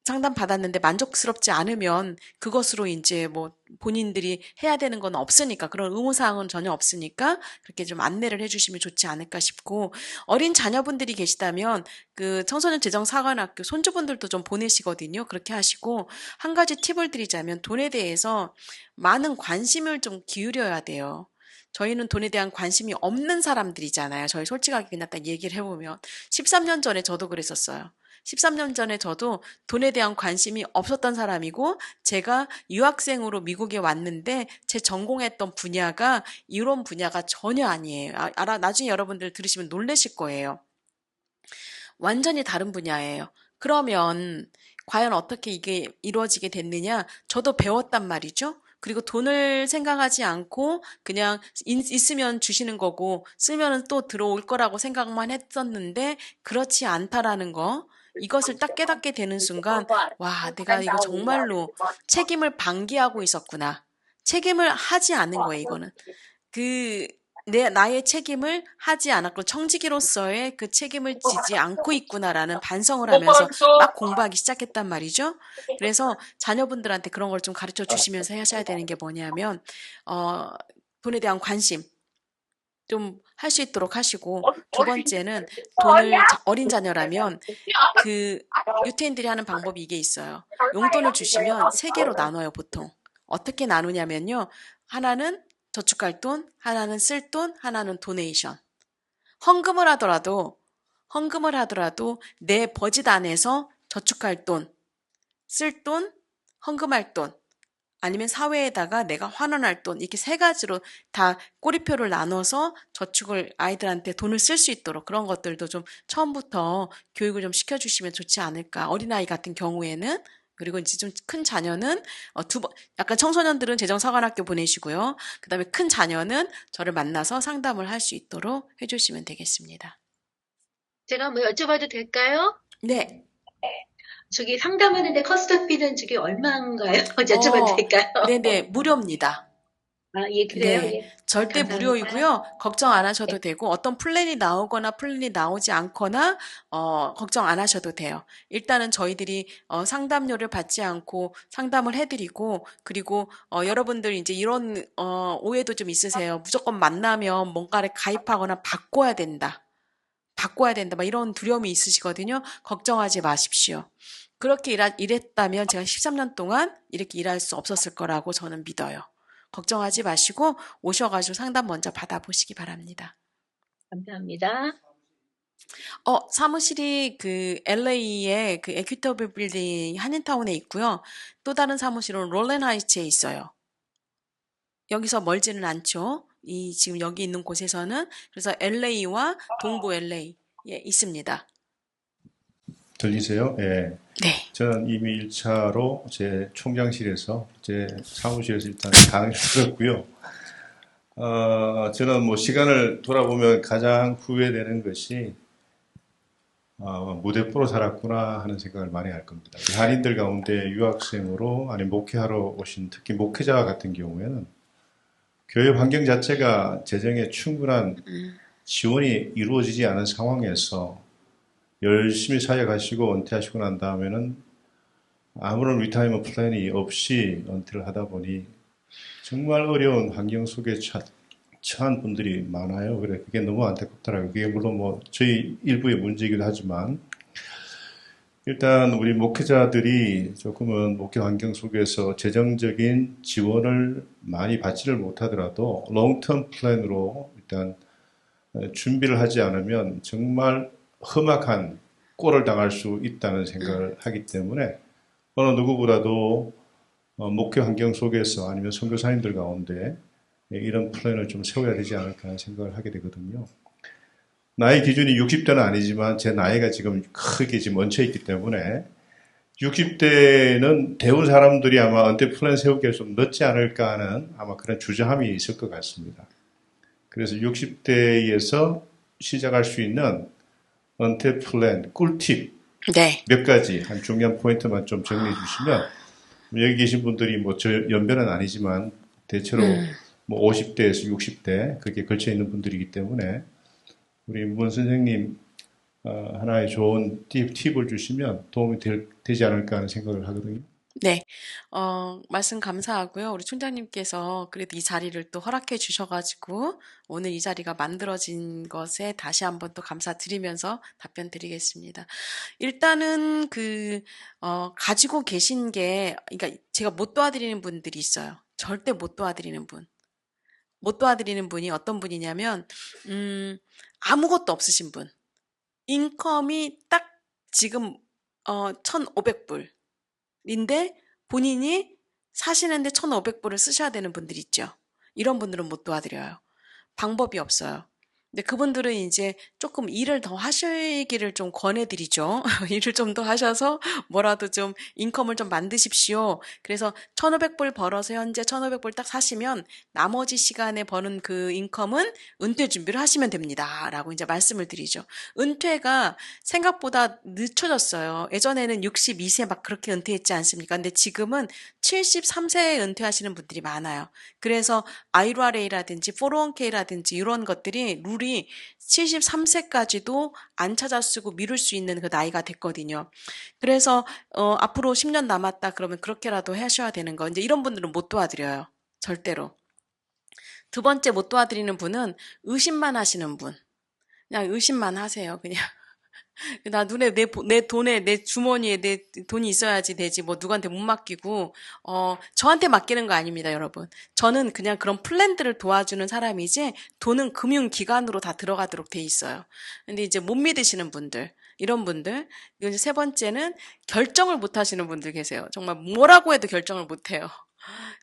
A: 상담 받았는데 만족스럽지 않으면 그것으로 이제 뭐 본인들이 해야 되는 건 없으니까 그런 의무사항은 전혀 없으니까 그렇게 좀 안내를 해주시면 좋지 않을까 싶고 어린 자녀분들이 계시다면 그 청소년 재정사관학교 손주분들도 좀 보내시거든요. 그렇게 하시고 한 가지 팁을 드리자면 돈에 대해서 많은 관심을 좀 기울여야 돼요. 저희는 돈에 대한 관심이 없는 사람들이잖아요. 저희 솔직하게 그냥 딱 얘기를 해보면 13년 전에 저도 그랬었어요. 13년 전에 저도 돈에 대한 관심이 없었던 사람이고 제가 유학생으로 미국에 왔는데 제 전공했던 분야가 이런 분야가 전혀 아니에요. 나중에 여러분들 들으시면 놀라실 거예요. 완전히 다른 분야예요. 그러면 과연 어떻게 이게 이루어지게 됐느냐? 저도 배웠단 말이죠. 그리고 돈을 생각하지 않고 그냥 있으면 주시는 거고 쓰면은 또 들어올 거라고 생각만 했었는데 그렇지 않다라는 거. 이것을 딱 깨닫게 되는 순간, 와, 내가 이거 정말로 책임을 방기하고 있었구나. 책임을 하지 않은 거예요, 이거는. 그, 나의 책임을 하지 않았고, 청지기로서의 그 책임을 지지 않고 있구나라는 반성을 하면서 막 공부하기 시작했단 말이죠. 그래서 자녀분들한테 그런 걸 좀 가르쳐 주시면서 하셔야 되는 게 뭐냐면, 어, 돈에 대한 관심 좀 할 수 있도록 하시고, 두 번째는 어린 자녀라면 그 유태인들이 하는 방법이 이게 있어요. 용돈을 주시면 세 개로 나눠요, 보통. 어떻게 나누냐면요. 하나는 저축할 돈, 하나는 쓸 돈, 하나는 도네이션. 헌금을 하더라도, 헌금을 하더라도 내 버짓 안에서 저축할 돈, 쓸 돈, 헌금할 돈, 아니면 사회에다가 내가 환원할 돈, 이렇게 세 가지로 다 꼬리표를 나눠서 저축을 아이들한테 돈을 쓸 수 있도록 그런 것들도 좀 처음부터 교육을 좀 시켜주시면 좋지 않을까. 어린아이 같은 경우에는. 그리고 이제 좀 큰 자녀는 약간 청소년들은 재정사관학교 보내시고요. 그다음에 큰 자녀는 저를 만나서 상담을 할 수 있도록 해주시면 되겠습니다.
C: 제가 뭐 여쭤봐도 될까요?
A: 네.
C: 저기 상담하는데 커스터피는 저게 얼마인가요? 여쭤봐도
A: 어,
C: 될까요?
A: 네네, 무료입니다.
C: 아, 예, 그래요?
A: 네,
C: 예.
A: 절대
C: 감사합니다.
A: 무료이고요. 걱정 안
C: 예.
A: 하셔도 되고 어떤 플랜이 나오거나 플랜이 나오지 않거나 걱정 안 하셔도 돼요. 일단은 저희들이 상담료를 받지 않고 상담을 해드리고 그리고 여러분들 이제 이런 오해도 좀 있으세요. 무조건 만나면 뭔가를 가입하거나 바꿔야 된다. 바꿔야 된다. 막 이런 두려움이 있으시거든요. 걱정하지 마십시오. 그렇게 일했다면 제가 13년 동안 이렇게 일할 수 없었을 거라고 저는 믿어요. 걱정하지 마시고 오셔가지고 상담 먼저 받아보시기 바랍니다.
C: 감사합니다.
A: 사무실이 그 LA의 그 에퀴터블 빌딩 한인타운에 있고요. 또 다른 사무실은 롤랜 하이츠에 있어요. 여기서 멀지는 않죠. 지금 여기 있는 곳에서는 그래서 LA와 동부 LA에 있습니다.
D: 들리세요? 예.
A: 네.
D: 저는 이미 1차로 제 총장실에서, 제 사무실에서 일단 강의를 들었고요. 저는 뭐 시간을 돌아보면 가장 후회되는 것이, 무대포로 살았구나 하는 생각을 많이 할 겁니다. 한인들 가운데 유학생으로, 아니 목회하러 오신 특히 목회자 같은 경우에는 교회 환경 자체가 재정에 충분한 지원이 이루어지지 않은 상황에서 열심히 사역하시고 은퇴하시고 난 다음에는 아무런 리타이먼트 플랜이 없이 은퇴를 하다 보니 정말 어려운 환경 속에 처한 분들이 많아요. 그래, 그게 너무 안타깝더라고요. 그게 물론 뭐 저희 일부의 문제이기도 하지만 일단 우리 목회자들이 조금은 목회 환경 속에서 재정적인 지원을 많이 받지를 못하더라도 롱텀 플랜으로 일단 준비를 하지 않으면 정말 험악한 꼴을 당할 수 있다는 생각을 하기 때문에 어느 누구보다도 목회 환경 속에서 아니면 선교사님들 가운데 이런 플랜을 좀 세워야 되지 않을까 하는 생각을 하게 되거든요. 나이 기준이 60대는 아니지만 제 나이가 지금 크게 지금 얹혀 있기 때문에 60대는 대부분 사람들이 아마 은퇴 플랜 세우기에 좀 늦지 않을까 하는 아마 그런 주저함이 있을 것 같습니다. 그래서 60대에서 시작할 수 있는 은퇴 플랜 꿀팁
A: 네.
D: 몇 가지 한 중요한 포인트만 좀 정리해 주시면 여기 계신 분들이 뭐 저 연배는 아니지만 대체로 뭐 50대에서 60대 그렇게 걸쳐 있는 분들이기 때문에 우리 문 선생님 하나의 좋은 팁을 주시면 도움이 되지 않을까 하는 생각을 하거든요.
A: 네. 말씀 감사하고요. 우리 총장님께서 그래도 이 자리를 또 허락해 주셔가지고 오늘 이 자리가 만들어진 것에 다시 한번 또 감사드리면서 답변 드리겠습니다. 일단은 가지고 계신 게, 그러니까 제가 못 도와드리는 분들이 있어요. 절대 못 도와드리는 분. 못 도와드리는 분이 어떤 분이냐면, 아무것도 없으신 분. 인컴이 딱 지금, 1,500불. 인데 본인이 사시는데 1,500불을 쓰셔야 되는 분들 있죠. 이런 분들은 못 도와드려요. 방법이 없어요. 근데 그분들은 이제 조금 일을 더 하시기를 좀 권해드리죠. 일을 좀 더 하셔서 뭐라도 좀 인컴을 좀 만드십시오. 그래서 1,500불 벌어서 현재 1,500불 딱 사시면 나머지 시간에 버는 그 인컴은 은퇴 준비를 하시면 됩니다. 라고 이제 말씀을 드리죠. 은퇴가 생각보다 늦춰졌어요. 예전에는 62세 막 그렇게 은퇴했지 않습니까? 근데 지금은 73세에 은퇴하시는 분들이 많아요. 그래서 IRA라든지 401k라든지 이런 것들이 룰이 73세까지도 안 찾아 쓰고 미룰 수 있는 그 나이가 됐거든요. 그래서 앞으로 10년 남았다 그러면 그렇게라도 하셔야 되는 거. 이제 이런 분들은 못 도와드려요. 절대로. 두 번째 못 도와드리는 분은 의심만 하시는 분. 그냥 의심만 하세요. 그냥. 나 눈에 내 돈에 내 주머니에 내 돈이 있어야지 되지 뭐 누구한테 못 맡기고 저한테 맡기는 거 아닙니다, 여러분. 저는 그냥 그런 플랜들을 도와주는 사람이지 돈은 금융기관으로 다 들어가도록 돼 있어요. 근데 이제 못 믿으시는 분들 이런 분들 이제 세 번째는 결정을 못 하시는 분들 계세요. 정말 뭐라고 해도 결정을 못 해요.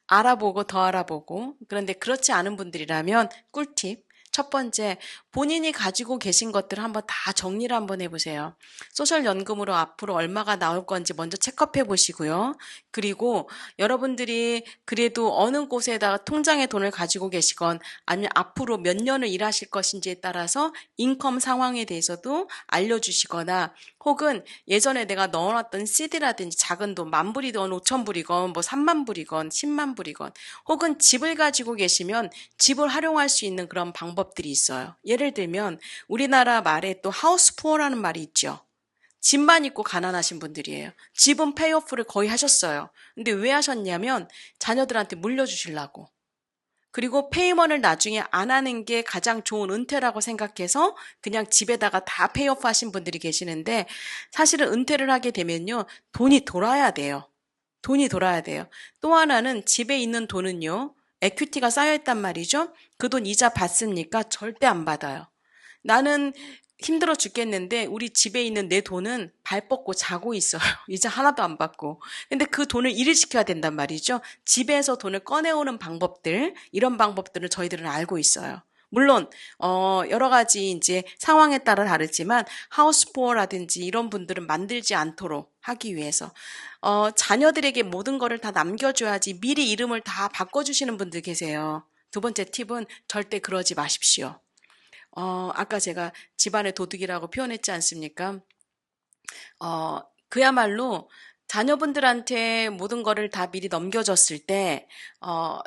A: 알아보고 더 알아보고. 그런데 그렇지 않은 분들이라면 꿀팁. 첫 번째, 본인이 가지고 계신 것들을 한번 다 정리를 한번 해보세요. 소셜연금으로 앞으로 얼마가 나올 건지 먼저 체크해 보시고요. 그리고 여러분들이 그래도 어느 곳에다가 통장에 돈을 가지고 계시건 아니면 앞으로 몇 년을 일하실 것인지에 따라서 인컴 상황에 대해서도 알려주시거나 혹은 예전에 내가 넣어놨던 CD라든지 작은 돈, 10,000불이건 5,000불이건 뭐 30,000불이건 100,000불이건 혹은 집을 가지고 계시면 집을 활용할 수 있는 그런 방법들이 있어요. 예를 들면 우리나라 말에 또 하우스 푸어라는 말이 있죠. 집만 있고 가난하신 분들이에요. 집은 페이오프를 거의 하셨어요. 근데 왜 하셨냐면 자녀들한테 물려주시려고. 그리고 페이먼을 나중에 안 하는 게 가장 좋은 은퇴라고 생각해서 그냥 집에다가 다 페이오프 하신 분들이 계시는데 사실은 은퇴를 하게 되면요. 돈이 돌아야 돼요. 돈이 돌아야 돼요. 또 하나는 집에 있는 돈은요. 에퀴티가 쌓여있단 말이죠. 그 돈 이자 받습니까? 절대 안 받아요. 나는 힘들어 죽겠는데 우리 집에 있는 내 돈은 발 뻗고 자고 있어요. 이자 하나도 안 받고. 근데 그 돈을 일을 시켜야 된단 말이죠. 집에서 돈을 꺼내오는 방법들, 이런 방법들을 저희들은 알고 있어요. 물론 여러 가지 이제 상황에 따라 다르지만 하우스푸어라든지 이런 분들은 만들지 않도록 하기 위해서 자녀들에게 모든 거를 다 남겨줘야지 미리 이름을 다 바꿔주시는 분들 계세요. 두 번째 팁은 절대 그러지 마십시오. 아까 제가 집안의 도둑이라고 표현했지 않습니까? 그야말로 자녀분들한테 모든 거를 다 미리 넘겨줬을 때,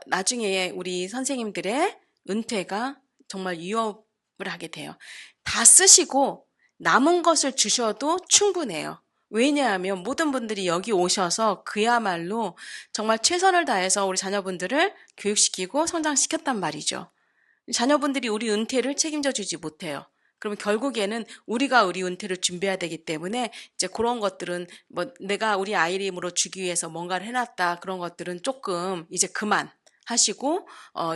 A: 나중에 우리 선생님들의 은퇴가 정말 위협을 하게 돼요. 다 쓰시고 남은 것을 주셔도 충분해요. 왜냐하면 모든 분들이 여기 오셔서 그야말로 정말 최선을 다해서 우리 자녀분들을 교육시키고 성장시켰단 말이죠. 자녀분들이 우리 은퇴를 책임져 주지 못해요. 그러면 결국에는 우리가 우리 은퇴를 준비해야 되기 때문에 이제 그런 것들은 뭐 내가 우리 아이 이름으로 주기 위해서 뭔가를 해놨다 그런 것들은 조금 이제 그만 하시고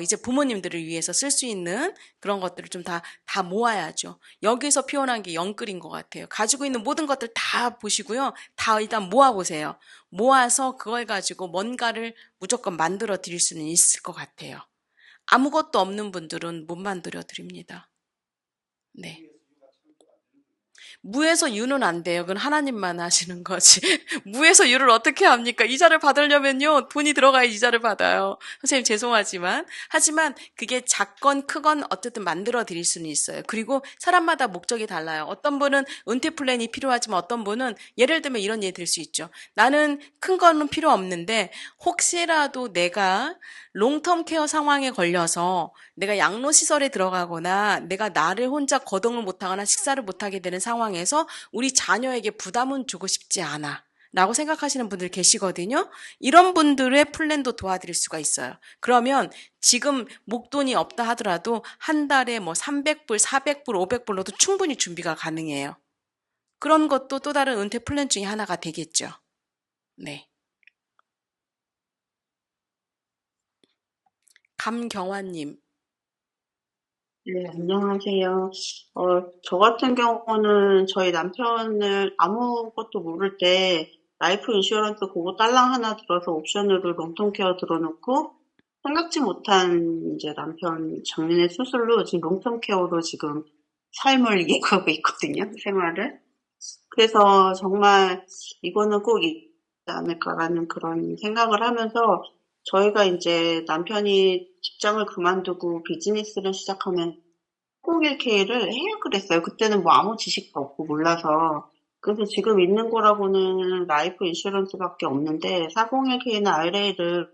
A: 이제 부모님들을 위해서 쓸 수 있는 그런 것들을 좀 다 모아야죠. 여기서 표현한 게 영끌인 것 같아요. 가지고 있는 모든 것들 다 보시고요. 다 일단 모아보세요. 모아서 그걸 가지고 뭔가를 무조건 만들어 드릴 수는 있을 것 같아요. 아무것도 없는 분들은 못 만들어 드립니다. 네. 무에서 유는 안 돼요. 그건 하나님만 하시는 거지. 무에서 유를 어떻게 합니까? 이자를 받으려면요, 돈이 들어가야 이자를 받아요. 선생님 죄송하지만. 하지만 그게 작건 크건 어쨌든 만들어 드릴 수는 있어요. 그리고 사람마다 목적이 달라요. 어떤 분은 은퇴 플랜이 필요하지만 어떤 분은 예를 들면 이런 예를 들 수 있죠. 나는 큰 거는 필요 없는데 혹시라도 내가 롱텀 케어 상황에 걸려서 내가 양로시설에 들어가거나 내가 나를 혼자 거동을 못하거나 식사를 못하게 되는 상황에서 우리 자녀에게 부담은 주고 싶지 않아. 라고 생각하시는 분들 계시거든요. 이런 분들의 플랜도 도와드릴 수가 있어요. 그러면 지금 목돈이 없다 하더라도 한 달에 뭐 300불, 400불, 500불로도 충분히 준비가 가능해요. 그런 것도 또 다른 은퇴 플랜 중에 하나가 되겠죠. 네. 감경화님.
E: 네, 안녕하세요. 저 같은 경우는 저희 남편을 아무것도 모를 때 라이프 인슈런스 그거 딸랑 하나 들어서 옵션으로 롱텀 케어 들어놓고 생각지 못한 이제 남편 작년에 수술로 지금 롱텀 케어로 지금 삶을 이어가고 있거든요, 생활을. 그래서 정말 이거는 꼭 있지 않을까라는 그런 생각을 하면서 저희가 이제 남편이 직장을 그만두고 비즈니스를 시작하면 401k를 해야 그랬어요. 그때는 뭐 아무 지식도 없고 몰라서. 그래서 지금 있는 거라고는 라이프 인슈런스밖에 없는데 401k나 IRA를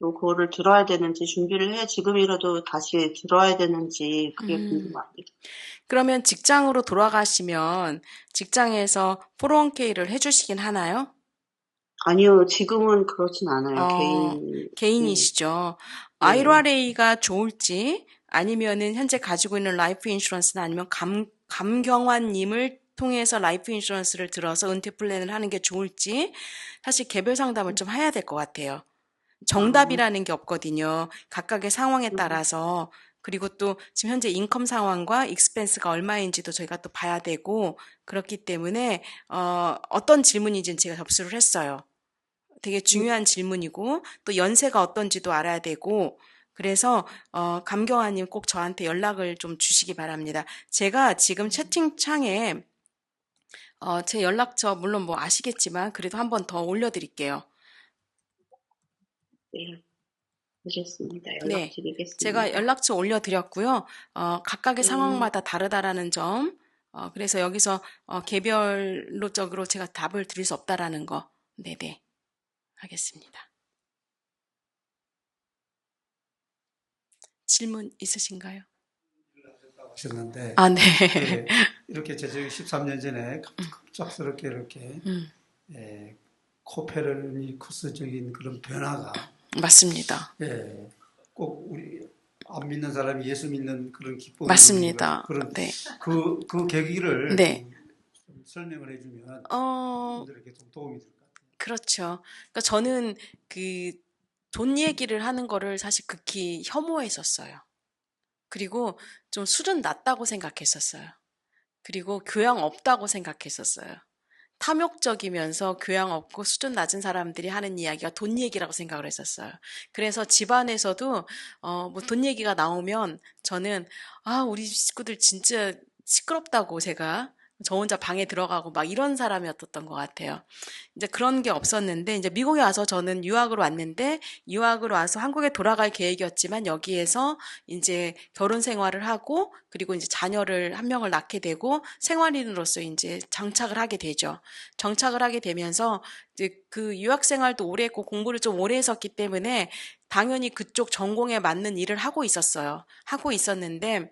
E: 또 그거를 들어야 되는지 준비를 해 지금이라도 다시 들어야 되는지 그게 궁금합니다.
A: 그러면 직장으로 돌아가시면 직장에서 401k를 해주시긴 하나요?
E: 아니요, 지금은 그렇진 않아요.
A: 개인이시죠.
E: 네.
A: IRA가 좋을지 아니면은 현재 가지고 있는 라이프 인슈런스나 아니면 감경환님을 통해서 라이프 인슈런스를 들어서 은퇴 플랜을 하는 게 좋을지 사실 개별 상담을 좀 해야 될 것 같아요. 정답이라는 게 없거든요. 각각의 상황에 따라서. 그리고 또 지금 현재 인컴 상황과 익스펜스가 얼마인지도 저희가 또 봐야 되고 그렇기 때문에 어떤 질문인지는 제가 접수를 했어요. 되게 중요한 질문이고 또 연세가 어떤지도 알아야 되고 그래서 감경아님 꼭 저한테 연락을 좀 주시기 바랍니다. 제가 지금 채팅창에 제 연락처 물론 뭐 아시겠지만 그래도 한 번 더 올려드릴게요.
E: 네, 알겠습니다.
A: 네,
E: 연락드리겠습니다.
A: 제가 연락처 올려드렸고요. 각각의
E: 네.
A: 상황마다 다르다라는 점, 그래서 여기서 개별로적으로 제가 답을 드릴 수 없다라는 거, 네네, 하겠습니다. 질문 있으신가요?
B: 하셨는데
A: 아, 네.
B: 예, 이렇게 제적이 13년 전에 갑작스럽게 이렇게 코페르니쿠스적인 그런 변화가
A: 맞습니다.
B: 꼭 우리 안 믿는 사람이 예수 믿는 그런 기쁨을
A: 맞습니다.
B: 그런
A: 네.
B: 그 계기를
A: 네.
B: 좀 설명을 해주면
A: 어,
B: 분들에게 좀 도움이 될 것 같아요.
A: 그렇죠. 그러니까 저는 돈 얘기를 하는 거를 사실 극히 혐오했었어요. 그리고 좀 수준 낮다고 생각했었어요. 그리고 교양 없다고 생각했었어요. 탐욕적이면서 교양 없고 수준 낮은 사람들이 하는 이야기가 돈 얘기라고 생각을 했었어요. 그래서 집안에서도 뭐 돈 얘기가 나오면 저는 우리 식구들 진짜 시끄럽다고 제가 저 혼자 방에 들어가고 막 이런 사람이었던 것 같아요. 이제 그런 게 없었는데 이제 미국에 와서 저는 유학으로 왔는데 유학으로 와서 한국에 돌아갈 계획이었지만 여기에서 이제 결혼 생활을 하고 그리고 이제 자녀를 한 명을 낳게 되고 생활인으로서 이제 정착을 하게 되죠. 정착을 하게 되면서 이제 그 유학 생활도 오래 했고 공부를 좀 오래 했었기 때문에 당연히 그쪽 전공에 맞는 일을 하고 있었어요. 하고 있었는데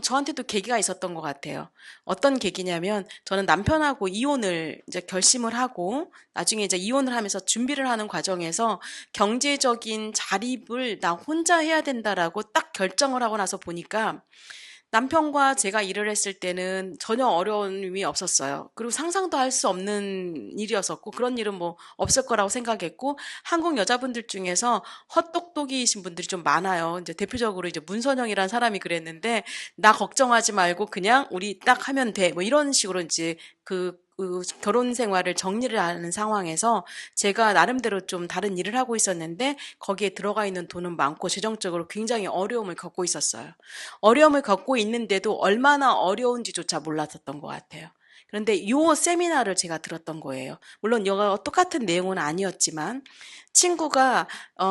A: 저한테도 계기가 있었던 것 같아요. 어떤 계기냐면 저는 남편하고 이혼을 이제 결심을 하고 나중에 이제 이혼을 하면서 준비를 하는 과정에서 경제적인 자립을 나 혼자 해야 된다라고 딱 결정을 하고 나서 보니까 남편과 제가 일을 했을 때는 전혀 어려움이 없었어요. 그리고 상상도 할 수 없는 일이었었고 그런 일은 뭐 없을 거라고 생각했고 한국 여자분들 중에서 헛똑똑이신 분들이 좀 많아요. 이제 대표적으로 이제 문선영이라는 사람이 그랬는데 나 걱정하지 말고 그냥 우리 딱 하면 돼. 뭐 이런 식으로 이제 그 그 결혼 생활을 정리를 하는 상황에서 제가 나름대로 좀 다른 일을 하고 있었는데 거기에 들어가 있는 돈은 많고 재정적으로 굉장히 어려움을 겪고 있었어요. 어려움을 겪고 있는데도 얼마나 어려운지조차 몰랐었던 것 같아요. 그런데 이 세미나를 제가 들었던 거예요. 물론 여가 똑같은 내용은 아니었지만 친구가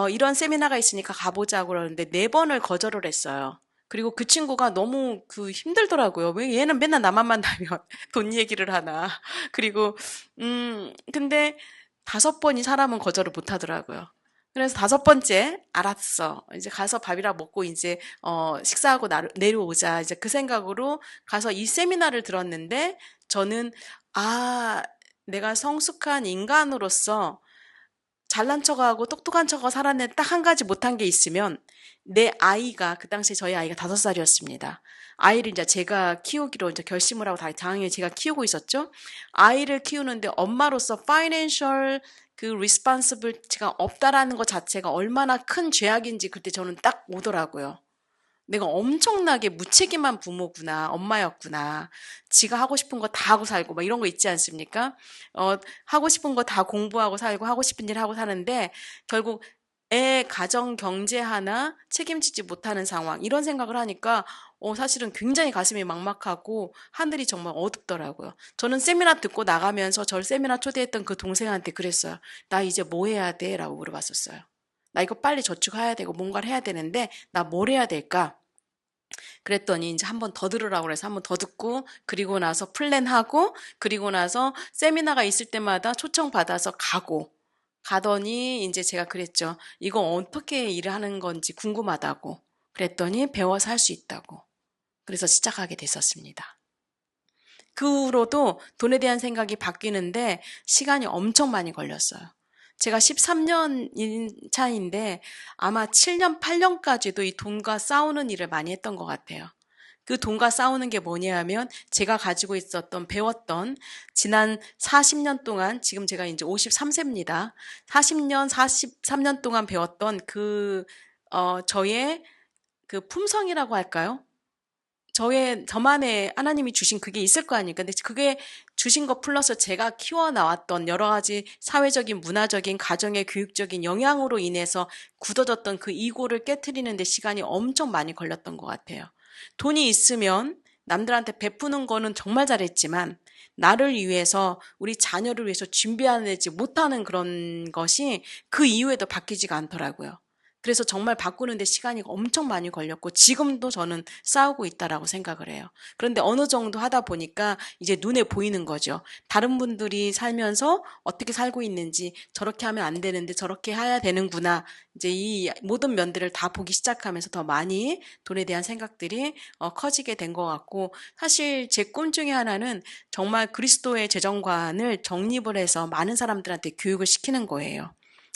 A: 이런 세미나가 있으니까 가보자고 그러는데 4번을 거절을 했어요. 그리고 그 친구가 너무 힘들더라고요. 왜 얘는 맨날 나만 만나면 돈 얘기를 하나. 그리고, 근데 5번이 사람은 거절을 못 하더라고요. 그래서 5번째, 알았어. 이제 가서 밥이나 먹고 이제, 식사하고 내려오자. 이제 그 생각으로 가서 이 세미나를 들었는데 저는, 아, 내가 성숙한 인간으로서 잘난 척하고 똑똑한 척하고 살았는데 딱 한 가지 못한 게 있으면 내 아이가 그 당시에 저희 아이가 5살이었습니다. 아이를 이제 제가 키우기로 이제 결심을 하고 당연히 제가 키우고 있었죠. 아이를 키우는데 엄마로서 파이낸셜 리스ponsibility가 없다라는 것 자체가 얼마나 큰 죄악인지 그때 저는 딱 오더라고요. 내가 엄청나게 무책임한 부모구나, 엄마였구나. 지가 하고 싶은 거 다 하고 살고, 막 이런 거 있지 않습니까? 하고 싶은 거 다 공부하고 살고, 하고 싶은 일 하고 사는데, 결국 애 가정 경제 하나 책임지지 못하는 상황, 이런 생각을 하니까, 사실은 굉장히 가슴이 막막하고, 하늘이 정말 어둡더라고요. 저는 세미나 듣고 나가면서 저를 세미나 초대했던 그 동생한테 그랬어요. 나 이제 뭐 해야 돼? 라고 물어봤었어요. 나 이거 빨리 저축해야 되고 뭔가를 해야 되는데 나 뭘 해야 될까? 그랬더니 이제 한 번 더 들으라고 그래서 한 번 더 듣고 그리고 나서 플랜하고 그리고 나서 세미나가 있을 때마다 초청받아서 가더니 이제 제가 그랬죠. 이거 어떻게 일을 하는 건지 궁금하다고. 그랬더니 배워서 할 수 있다고. 그래서 시작하게 됐었습니다. 그 후로도 돈에 대한 생각이 바뀌는데 시간이 엄청 많이 걸렸어요. 제가 13년 차인데 아마 7년, 8년까지도 이 돈과 싸우는 일을 많이 했던 것 같아요. 그 돈과 싸우는 게 뭐냐 하면 제가 가지고 있었던, 배웠던 지난 40년 동안, 지금 제가 이제 53세입니다. 40년, 43년 동안 배웠던 저의 품성이라고 할까요? 저만의 하나님이 주신 그게 있을 거 아닙니까? 근데 그게 주신 것 플러스 제가 키워나왔던 여러 가지 사회적인, 문화적인, 가정의 교육적인 영향으로 인해서 굳어졌던 그 이고를 깨트리는 데 시간이 엄청 많이 걸렸던 것 같아요. 돈이 있으면 남들한테 베푸는 거는 정말 잘했지만 나를 위해서, 우리 자녀를 위해서 준비하지 못하는 그런 것이 그 이후에도 바뀌지가 않더라고요. 그래서 정말 바꾸는데 시간이 엄청 많이 걸렸고 지금도 저는 싸우고 있다라고 생각을 해요. 그런데 어느 정도 하다 보니까 이제 눈에 보이는 거죠. 다른 분들이 살면서 어떻게 살고 있는지, 저렇게 하면 안 되는데 저렇게 해야 되는구나. 이제 이 모든 면들을 다 보기 시작하면서 더 많이 돈에 대한 생각들이 커지게 된 것 같고, 사실 제 꿈 중에 하나는 정말 그리스도의 재정관을 정립을 해서 많은 사람들한테 교육을 시키는 거예요.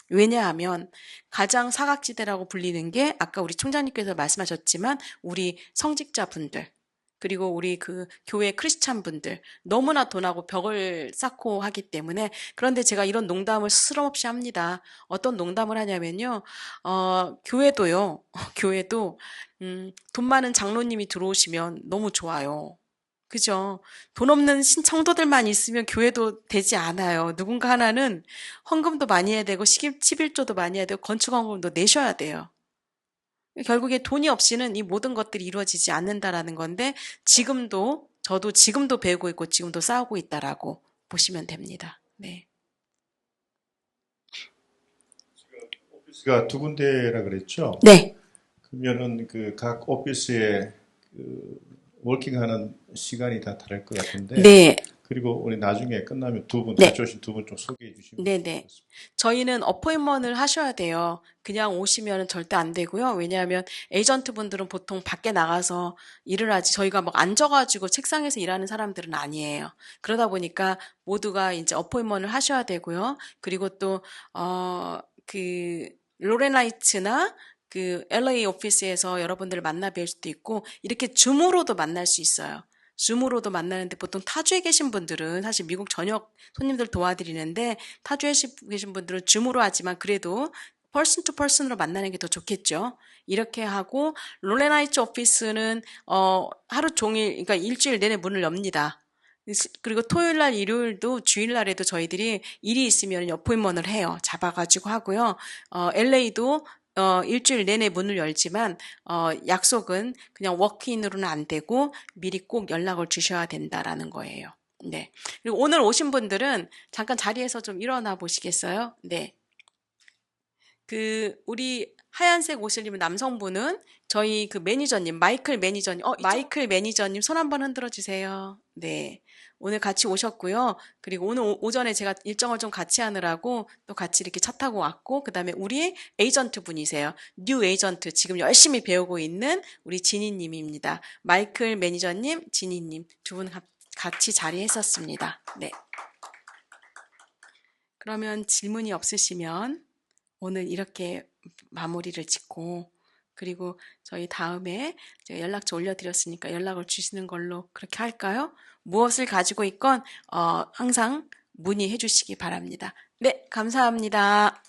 A: 왜냐하면 가장 사각지대라고 불리는 게 아까 우리 총장님께서 말씀하셨지만 우리 성직자분들, 그리고 우리 교회 크리스찬 분들 너무나 돈하고 벽을 쌓고 하기 때문에. 그런데 제가 이런 농담을 스스럼없이 합니다. 어떤 농담을 하냐면요. 교회도요. 교회도 돈 많은 장로님이 들어오시면 너무 좋아요. 그죠? 돈 없는 신청도들만 있으면 교회도 되지 않아요. 누군가 하나는 헌금도 많이 해야 되고 11조도 많이 해야 되고 건축헌금도 내셔야 돼요. 결국에 돈이 없이는 이 모든 것들이 이루어지지 않는다라는 건데, 저도 지금도 배우고 있고 지금도 싸우고 있다라고 보시면 됩니다. 네.
D: 오피스가 2군데라 그랬죠?
A: 네.
D: 그러면은 각 오피스에 워킹하는 시간이 다 다를 것 같은데.
A: 네.
D: 그리고 우리 나중에 끝나면
A: 네.
D: 같이 오신 2분 좀 소개해 주시면
A: 네네.
D: 좋겠습니다.
A: 저희는 어포인먼트를 하셔야 돼요. 그냥 오시면 절대 안 되고요. 왜냐하면 에이전트 분들은 보통 밖에 나가서 일을 하지, 저희가 막 앉아가지고 책상에서 일하는 사람들은 아니에요. 그러다 보니까 모두가 이제 어포인먼트를 하셔야 되고요. 그리고 또, 로렌라이츠나 LA 오피스에서 여러분들을 만나 뵐 수도 있고, 이렇게 줌으로도 만날 수 있어요. 줌으로도 만나는데 보통 타주에 계신 분들은, 사실 미국 전역 손님들 도와드리는데 타주에 계신 분들은 줌으로 하지만 그래도 퍼슨 투 퍼슨으로 만나는 게 더 좋겠죠. 이렇게 하고, 롤렌라이츠 오피스는 하루 종일, 그러니까 일주일 내내 문을 엽니다. 그리고 토요일 날, 일요일도 주일 날에도 저희들이 일이 있으면 어포인먼트를 해요. 잡아가지고 하고요. LA도 일주일 내내 문을 열지만 약속은 그냥 워크인으로는 안 되고 미리 꼭 연락을 주셔야 된다라는 거예요. 네. 그리고 오늘 오신 분들은 잠깐 자리에서 좀 일어나 보시겠어요? 네. 우리 하얀색 옷을 입은 남성분은 저희 그 매니저님, 마이클 매니저님, 마이클 매니저님 손 한번 흔들어 주세요. 네. 오늘 같이 오셨고요. 그리고 오늘 오전에 제가 일정을 좀 같이 하느라고 또 같이 이렇게 차 타고 왔고, 그 다음에 우리 에이전트 분이세요. 뉴 에이전트, 지금 열심히 배우고 있는 우리 지니님입니다. 마이클 매니저님, 지니님 두 분 같이 자리했었습니다. 네. 그러면 질문이 없으시면 오늘 이렇게 마무리를 짓고, 그리고 저희 다음에 제가 연락처 올려드렸으니까 연락을 주시는 걸로 그렇게 할까요? 무엇을 가지고 있건 항상 문의해 주시기 바랍니다. 네, 감사합니다.